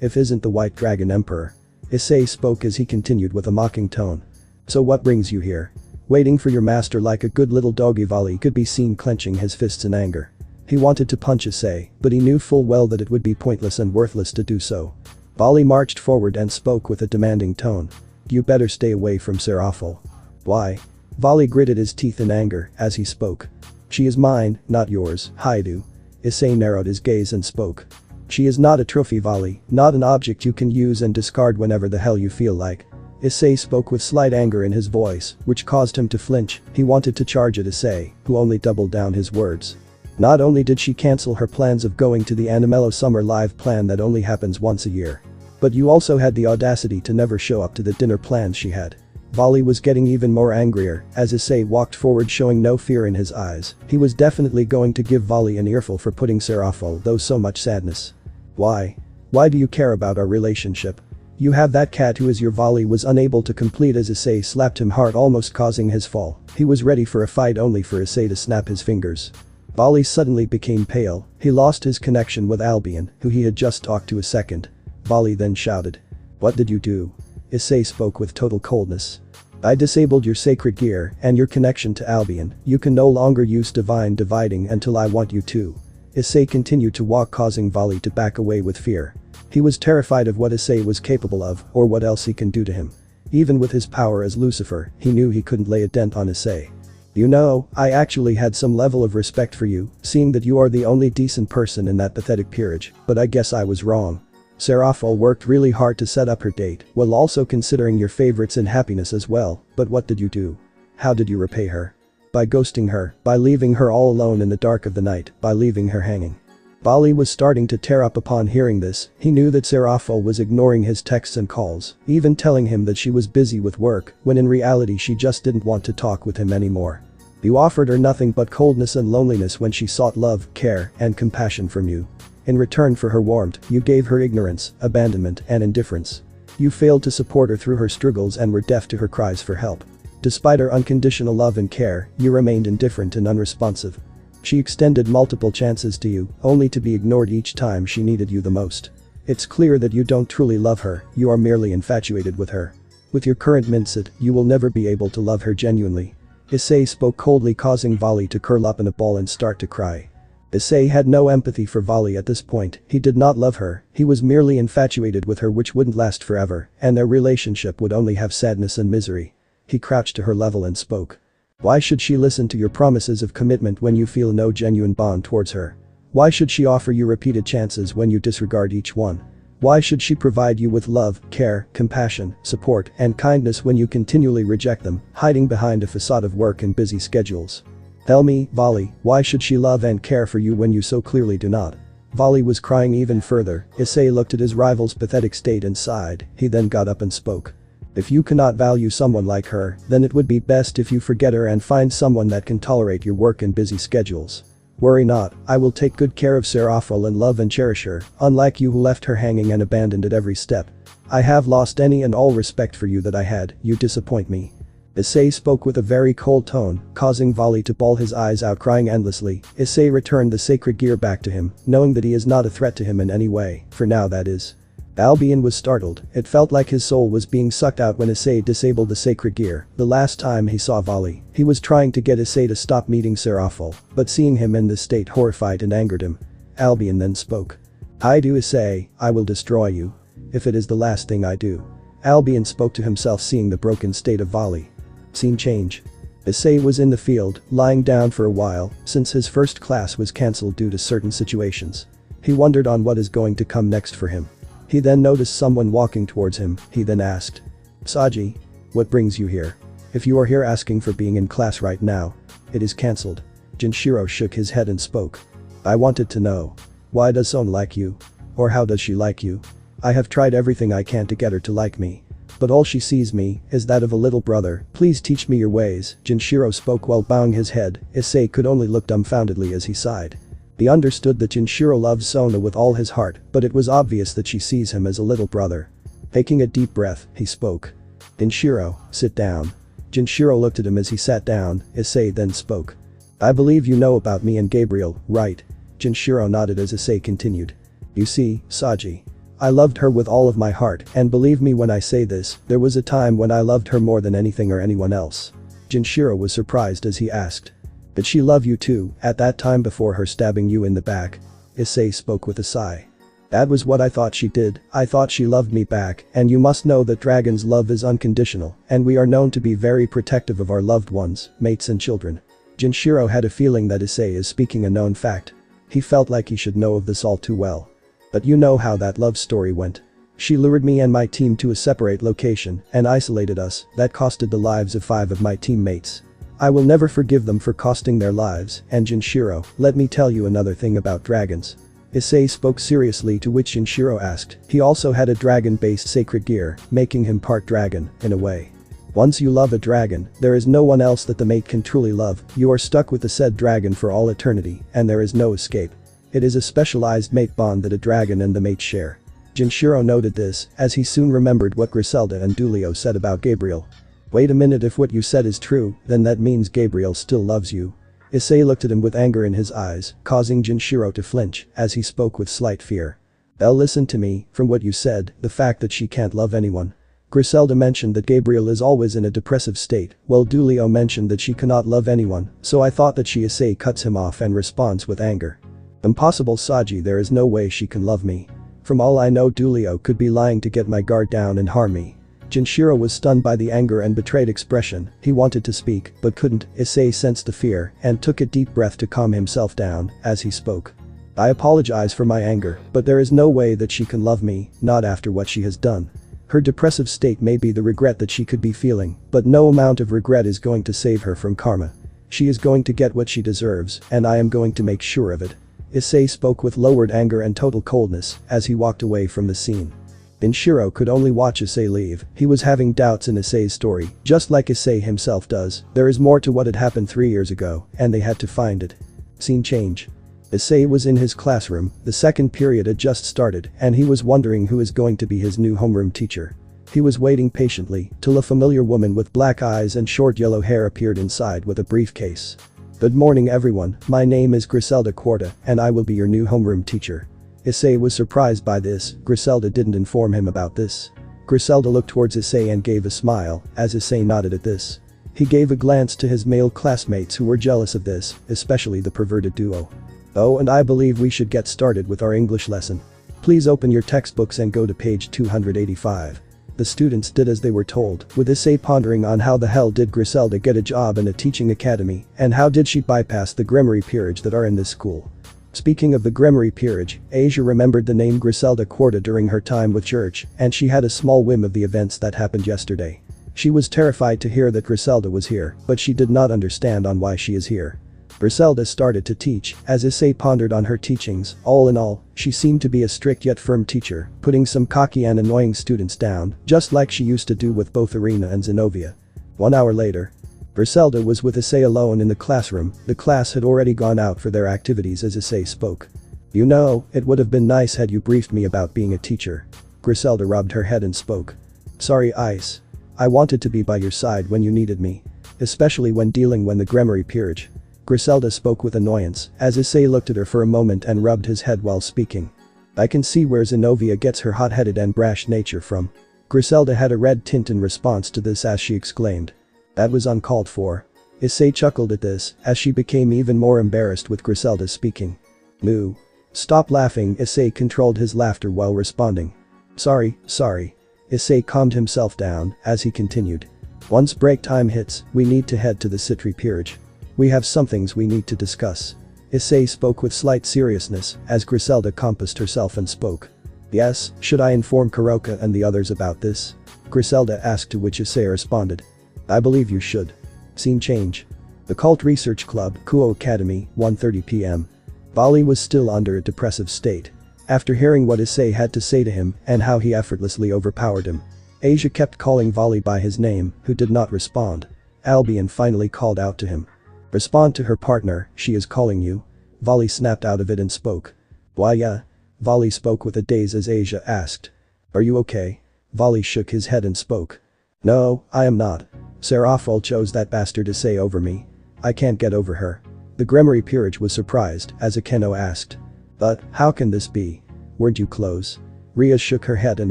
if isn't the White Dragon Emperor. Issei spoke as he continued with a mocking tone. So what brings you here? Waiting for your master like a good little doggy. Vali could be seen clenching his fists in anger. He wanted to punch Issei, but he knew full well that it would be pointless and worthless to do so. Vali marched forward and spoke with a demanding tone. You better stay away from Seraphol. Why? Vali gritted his teeth in anger as he spoke. She is mine, not yours, Hyoudou. Issei narrowed his gaze and spoke. She is not a trophy, Vali, not an object you can use and discard whenever the hell you feel like. Issei spoke with slight anger in his voice, which caused him to flinch. He wanted to charge at Issei, who only doubled down his words. Not only did she cancel her plans of going to the Animello Summer Live plan that only happens once a year, but you also had the audacity to never show up to the dinner plans she had. Vali was getting even more angrier as Issei walked forward, showing no fear in his eyes. He was definitely going to give Vali an earful for putting Seraphol, though so much sadness. Why? Why do you care about our relationship? You have that cat who is your. Vali was unable to complete as Issei slapped him hard, almost causing his fall. He was ready for a fight only for Issei to snap his fingers. Vali suddenly became pale. He lost his connection with Albion, who he had just talked to a second. Vali then shouted. What did you do? Issei spoke with total coldness. I disabled your sacred gear and your connection to Albion. You can no longer use divine dividing until I want you to. Issei continued to walk, causing Vali to back away with fear. He was terrified of what Issei was capable of or what else he can do to him. Even with his power as Lucifer, he knew he couldn't lay a dent on Issei. You know, I actually had some level of respect for you, seeing that you are the only decent person in that pathetic peerage, but I guess I was wrong. Seraphol worked really hard to set up her date, while also considering your favorites and happiness as well, but what did you do? How did you repay her? By ghosting her, by leaving her all alone in the dark of the night, by leaving her hanging. Vali was starting to tear up upon hearing this. He knew that Seraphol was ignoring his texts and calls, even telling him that she was busy with work, when in reality she just didn't want to talk with him anymore. You offered her nothing but coldness and loneliness when she sought love, care, and compassion from you. In return for her warmth, you gave her ignorance, abandonment, and indifference. You failed to support her through her struggles and were deaf to her cries for help. Despite her unconditional love and care, you remained indifferent and unresponsive. She extended multiple chances to you, only to be ignored each time she needed you the most. It's clear that you don't truly love her, you are merely infatuated with her. With your current mindset, you will never be able to love her genuinely. Issei spoke coldly, causing Vali to curl up in a ball and start to cry. Issei had no empathy for Vali at this point. He did not love her, he was merely infatuated with her, which wouldn't last forever, and their relationship would only have sadness and misery. He crouched to her level and spoke. Why should she listen to your promises of commitment when you feel no genuine bond towards her? Why should she offer you repeated chances when you disregard each one? Why should she provide you with love, care, compassion, support, and kindness when you continually reject them, hiding behind a facade of work and busy schedules? Tell me, Vali, why should she love and care for you when you so clearly do not? Vali was crying even further. Issei looked at his rival's pathetic state and sighed. He then got up and spoke. If you cannot value someone like her, then it would be best if you forget her and find someone that can tolerate your work and busy schedules. Worry not, I will take good care of Seraphol and love and cherish her, unlike you who left her hanging and abandoned at every step. I have lost any and all respect for you that I had. You disappoint me. Issei spoke with a very cold tone, causing Vali to bawl his eyes out, crying endlessly. Issei returned the sacred gear back to him, knowing that he is not a threat to him in any way, for now that is. Albion was startled. It felt like his soul was being sucked out when Issei disabled the sacred gear. The last time he saw Vali, he was trying to get Issei to stop meeting Seraphol, but seeing him in this state horrified and angered him. Albion then spoke. Hyoudou Issei, I will destroy you. If it is the last thing I do. Albion spoke to himself, seeing the broken state of Vali. Scene change. Issei was in the field, lying down for a while, since his first class was cancelled due to certain situations. He wondered on what is going to come next for him. He then noticed someone walking towards him. He then asked. Saji. What brings you here? If you are here asking for being in class right now, it is cancelled. Jinshiro shook his head and spoke. I wanted to know. Why does Son like you? Or how does she like you? I have tried everything I can to get her to like me. But all she sees me is that of a little brother. Please teach me your ways, Jinshiro spoke while bowing his head. Issei could only look dumbfoundedly as he sighed. He understood that Jinshiro loves Sona with all his heart, but it was obvious that she sees him as a little brother. Taking a deep breath, he spoke. Jinshiro, sit down. Jinshiro looked at him as he sat down. Issei then spoke. I believe you know about me and Gabriel, right? Jinshiro nodded as Issei continued. You see, Saji. I loved her with all of my heart, and believe me when I say this, there was a time when I loved her more than anything or anyone else. Jinshiro was surprised as he asked. Did she love you too, at that time before her stabbing you in the back? Issei spoke with a sigh. That was what I thought she did. I thought she loved me back, and you must know that dragons' love is unconditional, and we are known to be very protective of our loved ones, mates and children. Jinshiro had a feeling that Issei is speaking a known fact. He felt like he should know of this all too well. But you know how that love story went. She lured me and my team to a separate location and isolated us. That costed the lives of 5 of my teammates. I will never forgive them for costing their lives. And Jinshiro, let me tell you another thing about dragons. Issei spoke seriously, to which Jinshiro asked. He also had a dragon-based sacred gear, making him part dragon, in a way. Once you love a dragon, there is no one else that the mate can truly love. You are stuck with the said dragon for all eternity, and there is no escape. It is a specialized mate bond that a dragon and the mate share. Jinshiro noted this, as he soon remembered what Griselda and Dulio said about Gabriel. Wait a minute, if what you said is true, then that means Gabriel still loves you. Issei looked at him with anger in his eyes, causing Jinshiro to flinch, as he spoke with slight fear. Belle, listen to me, from what you said, the fact that she can't love anyone. Griselda mentioned that Gabriel is always in a depressive state, while Dulio mentioned that she cannot love anyone, so I thought that Issei cuts him off and responds with anger. Impossible, Saji, there is no way she can love me. From all I know, Dulio could be lying to get my guard down and harm me. Jinshiro was stunned by the anger and betrayed expression. He wanted to speak, but couldn't. Issei sensed the fear and took a deep breath to calm himself down as he spoke. I apologize for my anger, but there is no way that she can love me, not after what she has done. Her depressive state may be the regret that she could be feeling, but no amount of regret is going to save her from karma. She is going to get what she deserves, and I am going to make sure of it. Issei spoke with lowered anger and total coldness as he walked away from the scene. Jinshiro could only watch Issei leave. He was having doubts in Issei's story, just like Issei himself does. There is more to what had happened 3 years ago, and they had to find it. Scene change. Issei was in his classroom. The second period had just started, and he was wondering who is going to be his new homeroom teacher. He was waiting patiently till a familiar woman with black eyes and short yellow hair appeared inside with a briefcase. Good morning everyone, my name is Griselda Quarta, and I will be your new homeroom teacher. Issei was surprised by this. Griselda didn't inform him about this. Griselda looked towards Issei and gave a smile, as Issei nodded at this. He gave a glance to his male classmates who were jealous of this, especially the perverted duo. Oh, and I believe we should get started with our English lesson. Please open your textbooks and go to page 285. The students did as they were told, with Issei pondering on how the hell did Griselda get a job in a teaching academy, and how did she bypass the Gremory peerage that are in this school. Speaking of the Gremory peerage, Asia remembered the name Griselda Quarta during her time with church, and she had a small whim of the events that happened yesterday. She was terrified to hear that Griselda was here, but she did not understand on why she is here. Griselda started to teach, as Issei pondered on her teachings. All in all, she seemed to be a strict yet firm teacher, putting some cocky and annoying students down, just like she used to do with both Irina and Zenobia. 1 hour later, Griselda was with Issei alone in the classroom. The class had already gone out for their activities as Issei spoke. You know, it would have been nice had you briefed me about being a teacher. Griselda rubbed her head and spoke. Sorry, Ice. I wanted to be by your side when you needed me. Especially when dealing with the Gremory peerage. Griselda spoke with annoyance, as Issei looked at her for a moment and rubbed his head while speaking. I can see where Zenobia gets her hot-headed and brash nature from. Griselda had a red tint in response to this as she exclaimed. That was uncalled for. Issei chuckled at this, as she became even more embarrassed with Griselda speaking. Moo. Stop laughing. Issei controlled his laughter while responding. Sorry. Issei calmed himself down, as he continued. Once break time hits, we need to head to the Citri peerage. We have some things we need to discuss. Issei spoke with slight seriousness, as Griselda composed herself and spoke. Yes, should I inform Kuroka and the others about this? Griselda asked, to which Issei responded. I believe you should. Scene change. The Cult Research Club, Kuo Academy, 1:30 p.m. Vali was still under a depressive state. After hearing what Issei had to say to him and how he effortlessly overpowered him. Asia kept calling Vali by his name, who did not respond. Albion finally called out to him. Respond to her partner, she is calling you. Vali snapped out of it and spoke. Why yeah? Vali spoke with a daze as Asia asked. Are you okay? Vali shook his head and spoke. No, I am not. Serafal chose that bastard Issei over me. I can't get over her. The Gremory peerage was surprised as Akeno asked. But, how can this be? Weren't you close? Ria shook her head and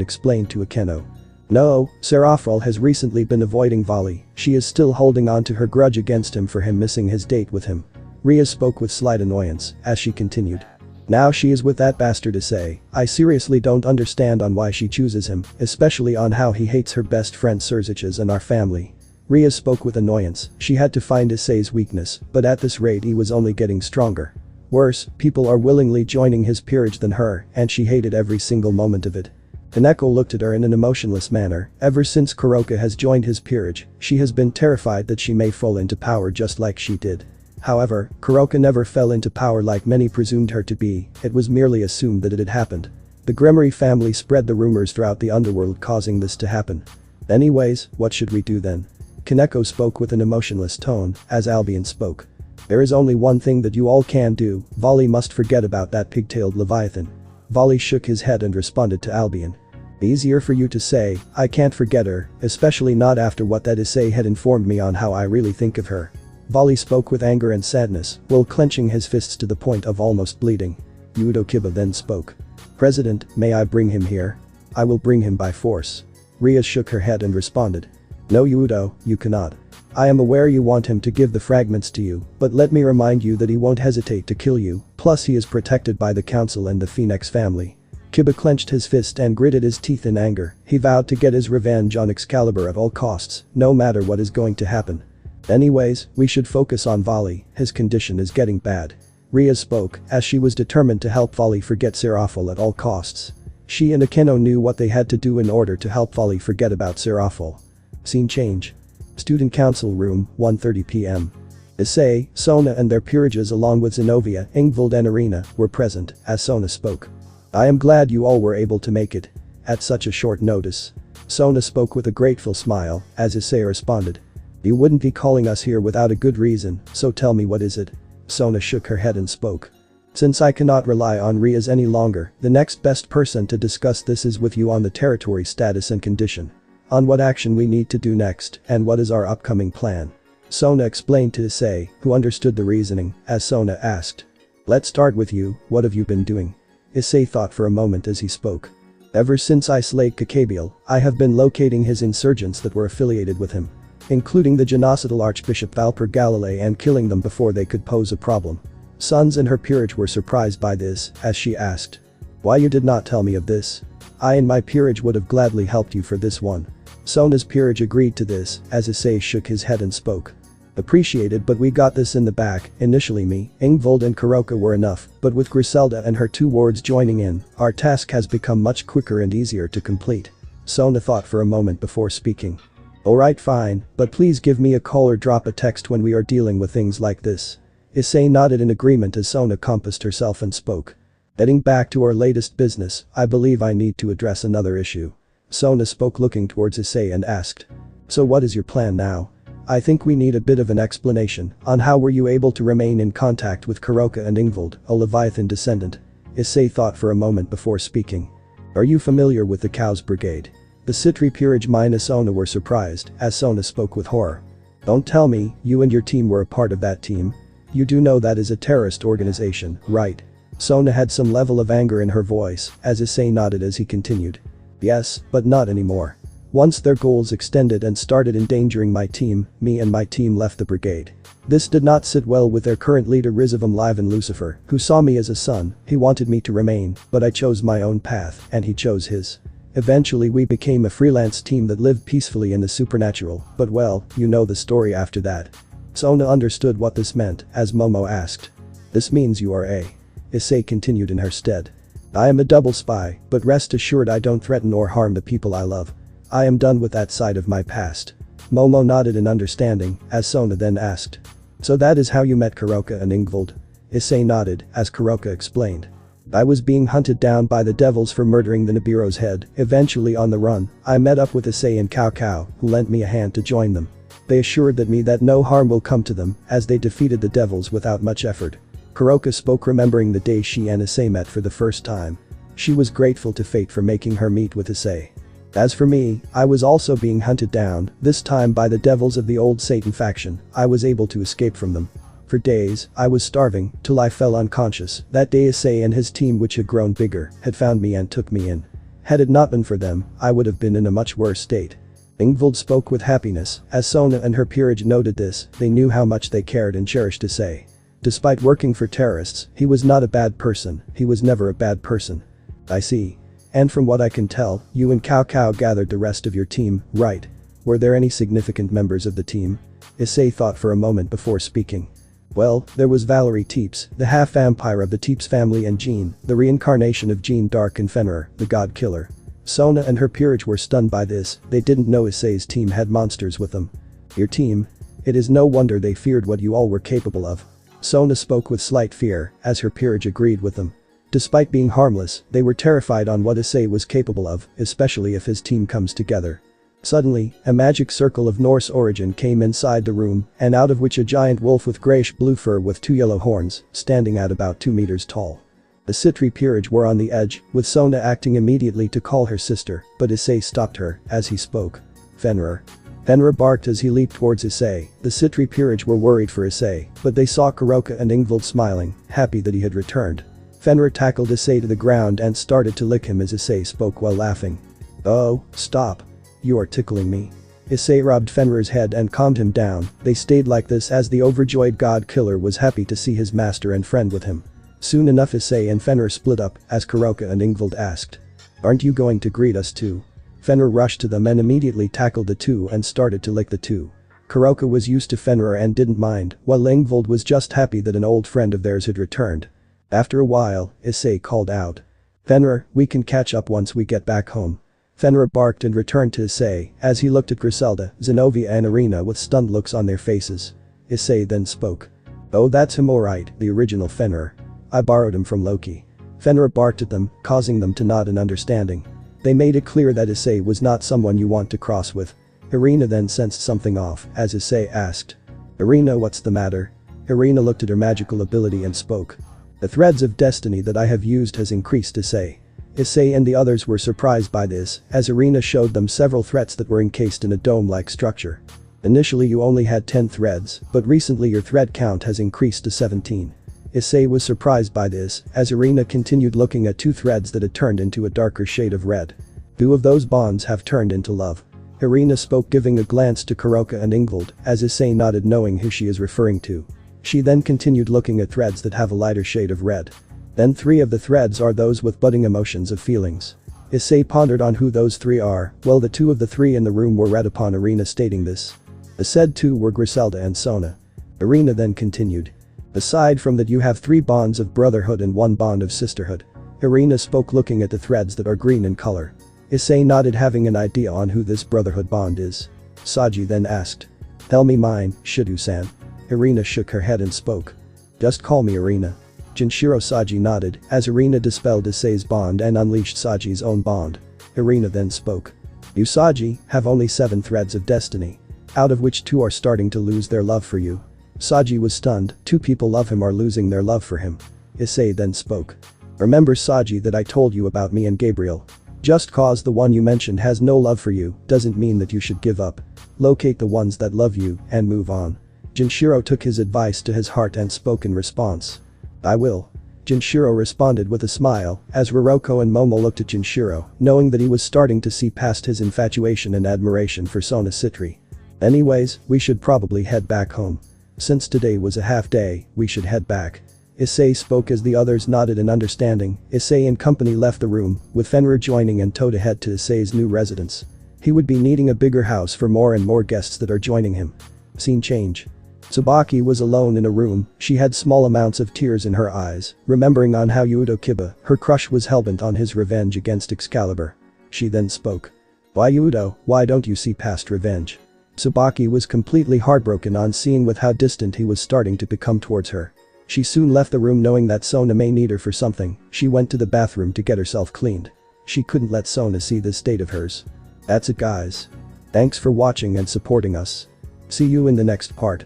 explained to Akeno. No, Serafal has recently been avoiding Vali, she is still holding on to her grudge against him for him missing his date with him. Ria spoke with slight annoyance as she continued. Now she is with that bastard Issei. I seriously don't understand on why she chooses him, especially on how he hates her best friend Surziches and our family. Ria spoke with annoyance, she had to find Issei's weakness, but at this rate he was only getting stronger. Worse, people are willingly joining his peerage than her, and she hated every single moment of it. Kaneko looked at her in an emotionless manner. Ever since Kuroka has joined his peerage, she has been terrified that she may fall into power just like she did. However, Kuroka never fell into power like many presumed her to be, it was merely assumed that it had happened. The Gremory family spread the rumors throughout the underworld causing this to happen. Anyways, what should we do then? Kaneko spoke with an emotionless tone as Albion spoke. There is only one thing that you all can do, Vali must forget about that pigtailed Leviathan. Vali shook his head and responded to Albion. Easier for you to say, I can't forget her, especially not after what that Issei had informed me on how I really think of her. Vali spoke with anger and sadness, while clenching his fists to the point of almost bleeding. Hyoudou Kiba then spoke. President, may I bring him here? I will bring him by force. Ria shook her head and responded. No Hyoudou, you cannot. I am aware you want him to give the fragments to you, but let me remind you that he won't hesitate to kill you, plus he is protected by the council and the Phoenix family. Kiba clenched his fist and gritted his teeth in anger, he vowed to get his revenge on Excalibur at all costs, no matter what is going to happen. Anyways, we should focus on Vali, his condition is getting bad. Ria spoke, as she was determined to help Vali forget Serafal at all costs. She and Akeno knew what they had to do in order to help Vali forget about Serafal. Scene change. Student Council Room, 1:30 p.m. Issei, Sona and their peerages along with Zenobia, Ingvild and Arena were present as Sona spoke. I am glad you all were able to make it. At such a short notice. Sona spoke with a grateful smile as Issei responded. You wouldn't be calling us here without a good reason, so tell me what is it? Sona shook her head and spoke. Since I cannot rely on Rias any longer, the next best person to discuss this is with you on the territory status and condition. On what action we need to do next and what is our upcoming plan. Sona explained to Issei, who understood the reasoning, as Sona asked. Let's start with you, what have you been doing? Issei thought for a moment as he spoke. Ever since I slayed Kakabiel, I have been locating his insurgents that were affiliated with him. Including the genocidal Archbishop Valper Galilei and killing them before they could pose a problem. Sons and her peerage were surprised by this, as she asked. Why you did not tell me of this? I and my peerage would have gladly helped you for this one. Sona's peerage agreed to this, as Issei shook his head and spoke. Appreciated, but we got this in the back. Initially me, Ingvild and Kuroka were enough, but with Griselda and her two wards joining in, our task has become much quicker and easier to complete. Sona thought for a moment before speaking. Alright fine, but please give me a call or drop a text when we are dealing with things like this. Issei nodded in agreement as Sona composed herself and spoke. Getting back to our latest business, I believe I need to address another issue. Sona spoke looking towards Issei and asked. So what is your plan now? I think we need a bit of an explanation on how were you able to remain in contact with Kuroka and Ingvild, a Leviathan descendant. Issei thought for a moment before speaking. Are you familiar with the Cows Brigade? The Citri peerage minus Sona were surprised as Sona spoke with horror. Don't tell me, you and your team were a part of that team? You do know that is a terrorist organization, right? Sona had some level of anger in her voice as Issei nodded as he continued. Yes, but not anymore. Once their goals extended and started endangering my team, me and my team left the brigade. This did not sit well with their current leader RageRevan Live and Lucifer, who saw me as a son. He wanted me to remain, but I chose my own path and he chose his. Eventually we became a freelance team that lived peacefully in the supernatural, but well, you know the story after that. Sona understood what this meant as Momo asked. This means you are a. Issei continued in her stead. I am a double spy, but rest assured I don't threaten or harm the people I love. I am done with that side of my past. Momo nodded in understanding, as Sona then asked. So that is how you met Kuroka and Ingvald? Issei nodded, as Kuroka explained. I was being hunted down by the devils for murdering the Nibiru's head. Eventually on the run, I met up with Issei and Cao Cao, who lent me a hand to join them. They assured me that no harm will come to them, as they defeated the devils without much effort. Kuroka spoke, remembering the day she and Issei met for the first time. She was grateful to fate for making her meet with Issei. As for me, I was also being hunted down, this time by the devils of the old Satan faction. I was able to escape from them. For days, I was starving, till I fell unconscious. That day Issei and his team, which had grown bigger, had found me and took me in. Had it not been for them, I would have been in a much worse state. Ingvald spoke with happiness, as Sona and her peerage noted this. They knew how much they cared and cherished Issei. Despite working for terrorists, he was not a bad person. He was never a bad person. I see. And from what I can tell, you and Cao Cao gathered the rest of your team, right? Were there any significant members of the team? Issei thought for a moment before speaking. Well, there was Valerie Teeps, the half-vampire of the Teeps family, and Jean, the reincarnation of Jean Dark and Fenrir, the god killer. Sona and her peerage were stunned by this. They didn't know Issei's team had monsters with them. Your team? It is no wonder they feared what you all were capable of. Sona spoke with slight fear, as her peerage agreed with them. Despite being harmless, they were terrified on what Issei was capable of, especially if his team comes together. Suddenly, a magic circle of Norse origin came inside the room, and out of which a giant wolf with grayish-blue fur with 2 yellow horns, standing at about 2 meters tall. The Citri peerage were on the edge, with Sona acting immediately to call her sister, but Issei stopped her, as he spoke. Fenrir. Fenrir barked as he leaped towards Issei. The Citri peerage were worried for Issei, but they saw Kuroka and Ingvald smiling, happy that he had returned. Fenrir tackled Issei to the ground and started to lick him as Issei spoke while laughing. Oh, stop. You are tickling me. Issei rubbed Fenrir's head and calmed him down. They stayed like this as the overjoyed god killer was happy to see his master and friend with him. Soon enough Issei and Fenrir split up, as Kuroka and Ingvald asked. Aren't you going to greet us too? Fenrir rushed to them and immediately tackled the two and started to lick the two. Kuroka was used to Fenrir and didn't mind, while Ingvald was just happy that an old friend of theirs had returned. After a while, Issei called out. Fenrir, we can catch up once we get back home. Fenrir barked and returned to Issei, as he looked at Griselda, Zenobia and Irina with stunned looks on their faces. Issei then spoke. Oh, that's him alright, the original Fenrir. I borrowed him from Loki. Fenrir barked at them, causing them to nod in understanding. They made it clear that Issei was not someone you want to cross with. Irina then sensed something off, as Issei asked. Irina, what's the matter? Irina looked at her magical ability and spoke. The threads of destiny that I have used has increased, Issei. Issei and the others were surprised by this, as Irina showed them several threads that were encased in a dome-like structure. Initially you only had 10 threads, but recently your thread count has increased to 17. Issei was surprised by this, as Irina continued looking at 2 threads that had turned into a darker shade of red. 2 of those bonds have turned into love. Irina spoke, giving a glance to Kuroka and Ingvald, as Issei nodded, knowing who she is referring to. She then continued looking at threads that have a lighter shade of red. Then 3 of the threads are those with budding emotions of feelings. Issei pondered on who those 3 are. Well, the 2 of the 3 in the room were red upon Irina stating this. The said 2 were Griselda and Sona. Irina then continued. Aside from that, you have 3 bonds of brotherhood and 1 bond of sisterhood. Irina spoke, looking at the threads that are green in color. Issei nodded, having an idea on who this brotherhood bond is. Saji then asked. Tell me mine, Shidu-san. Irina shook her head and spoke. Just call me Irina. Jinshiro. Saji nodded, as Irina dispelled Issei's bond and unleashed Saji's own bond. Irina then spoke. You, Saji, have only 7 threads of destiny. Out of which 2 are starting to lose their love for you. Saji was stunned. 2 people love him are losing their love for him. Issei then spoke. Remember, Saji, that I told you about me and Gabriel. Just cause the one you mentioned has no love for you doesn't mean that you should give up. Locate the ones that love you and move on. Jinshiro took his advice to his heart and spoke in response. I will. Jinshiro responded with a smile, as Roroko and Momo looked at Jinshiro, knowing that he was starting to see past his infatuation and admiration for Sona Citri. Anyways, we should probably head back home. Since today was a half day, we should head back. Issei spoke as the others nodded in understanding. Issei and company left the room, with Fenrir joining and towed ahead to Issei's new residence. He would be needing a bigger house for more and more guests that are joining him. Scene change. Tsubaki was alone in a room. She had small amounts of tears in her eyes, remembering on how Hyoudou Kiba, her crush, was hellbent on his revenge against Excalibur. She then spoke. Why Hyoudou, why don't you see past revenge? Tsubaki was completely heartbroken on seeing with how distant he was starting to become towards her. She soon left the room knowing that Sona may need her for something. She went to the bathroom to get herself cleaned. She couldn't let Sona see this state of hers. That's it guys. Thanks for watching and supporting us. See you in the next part.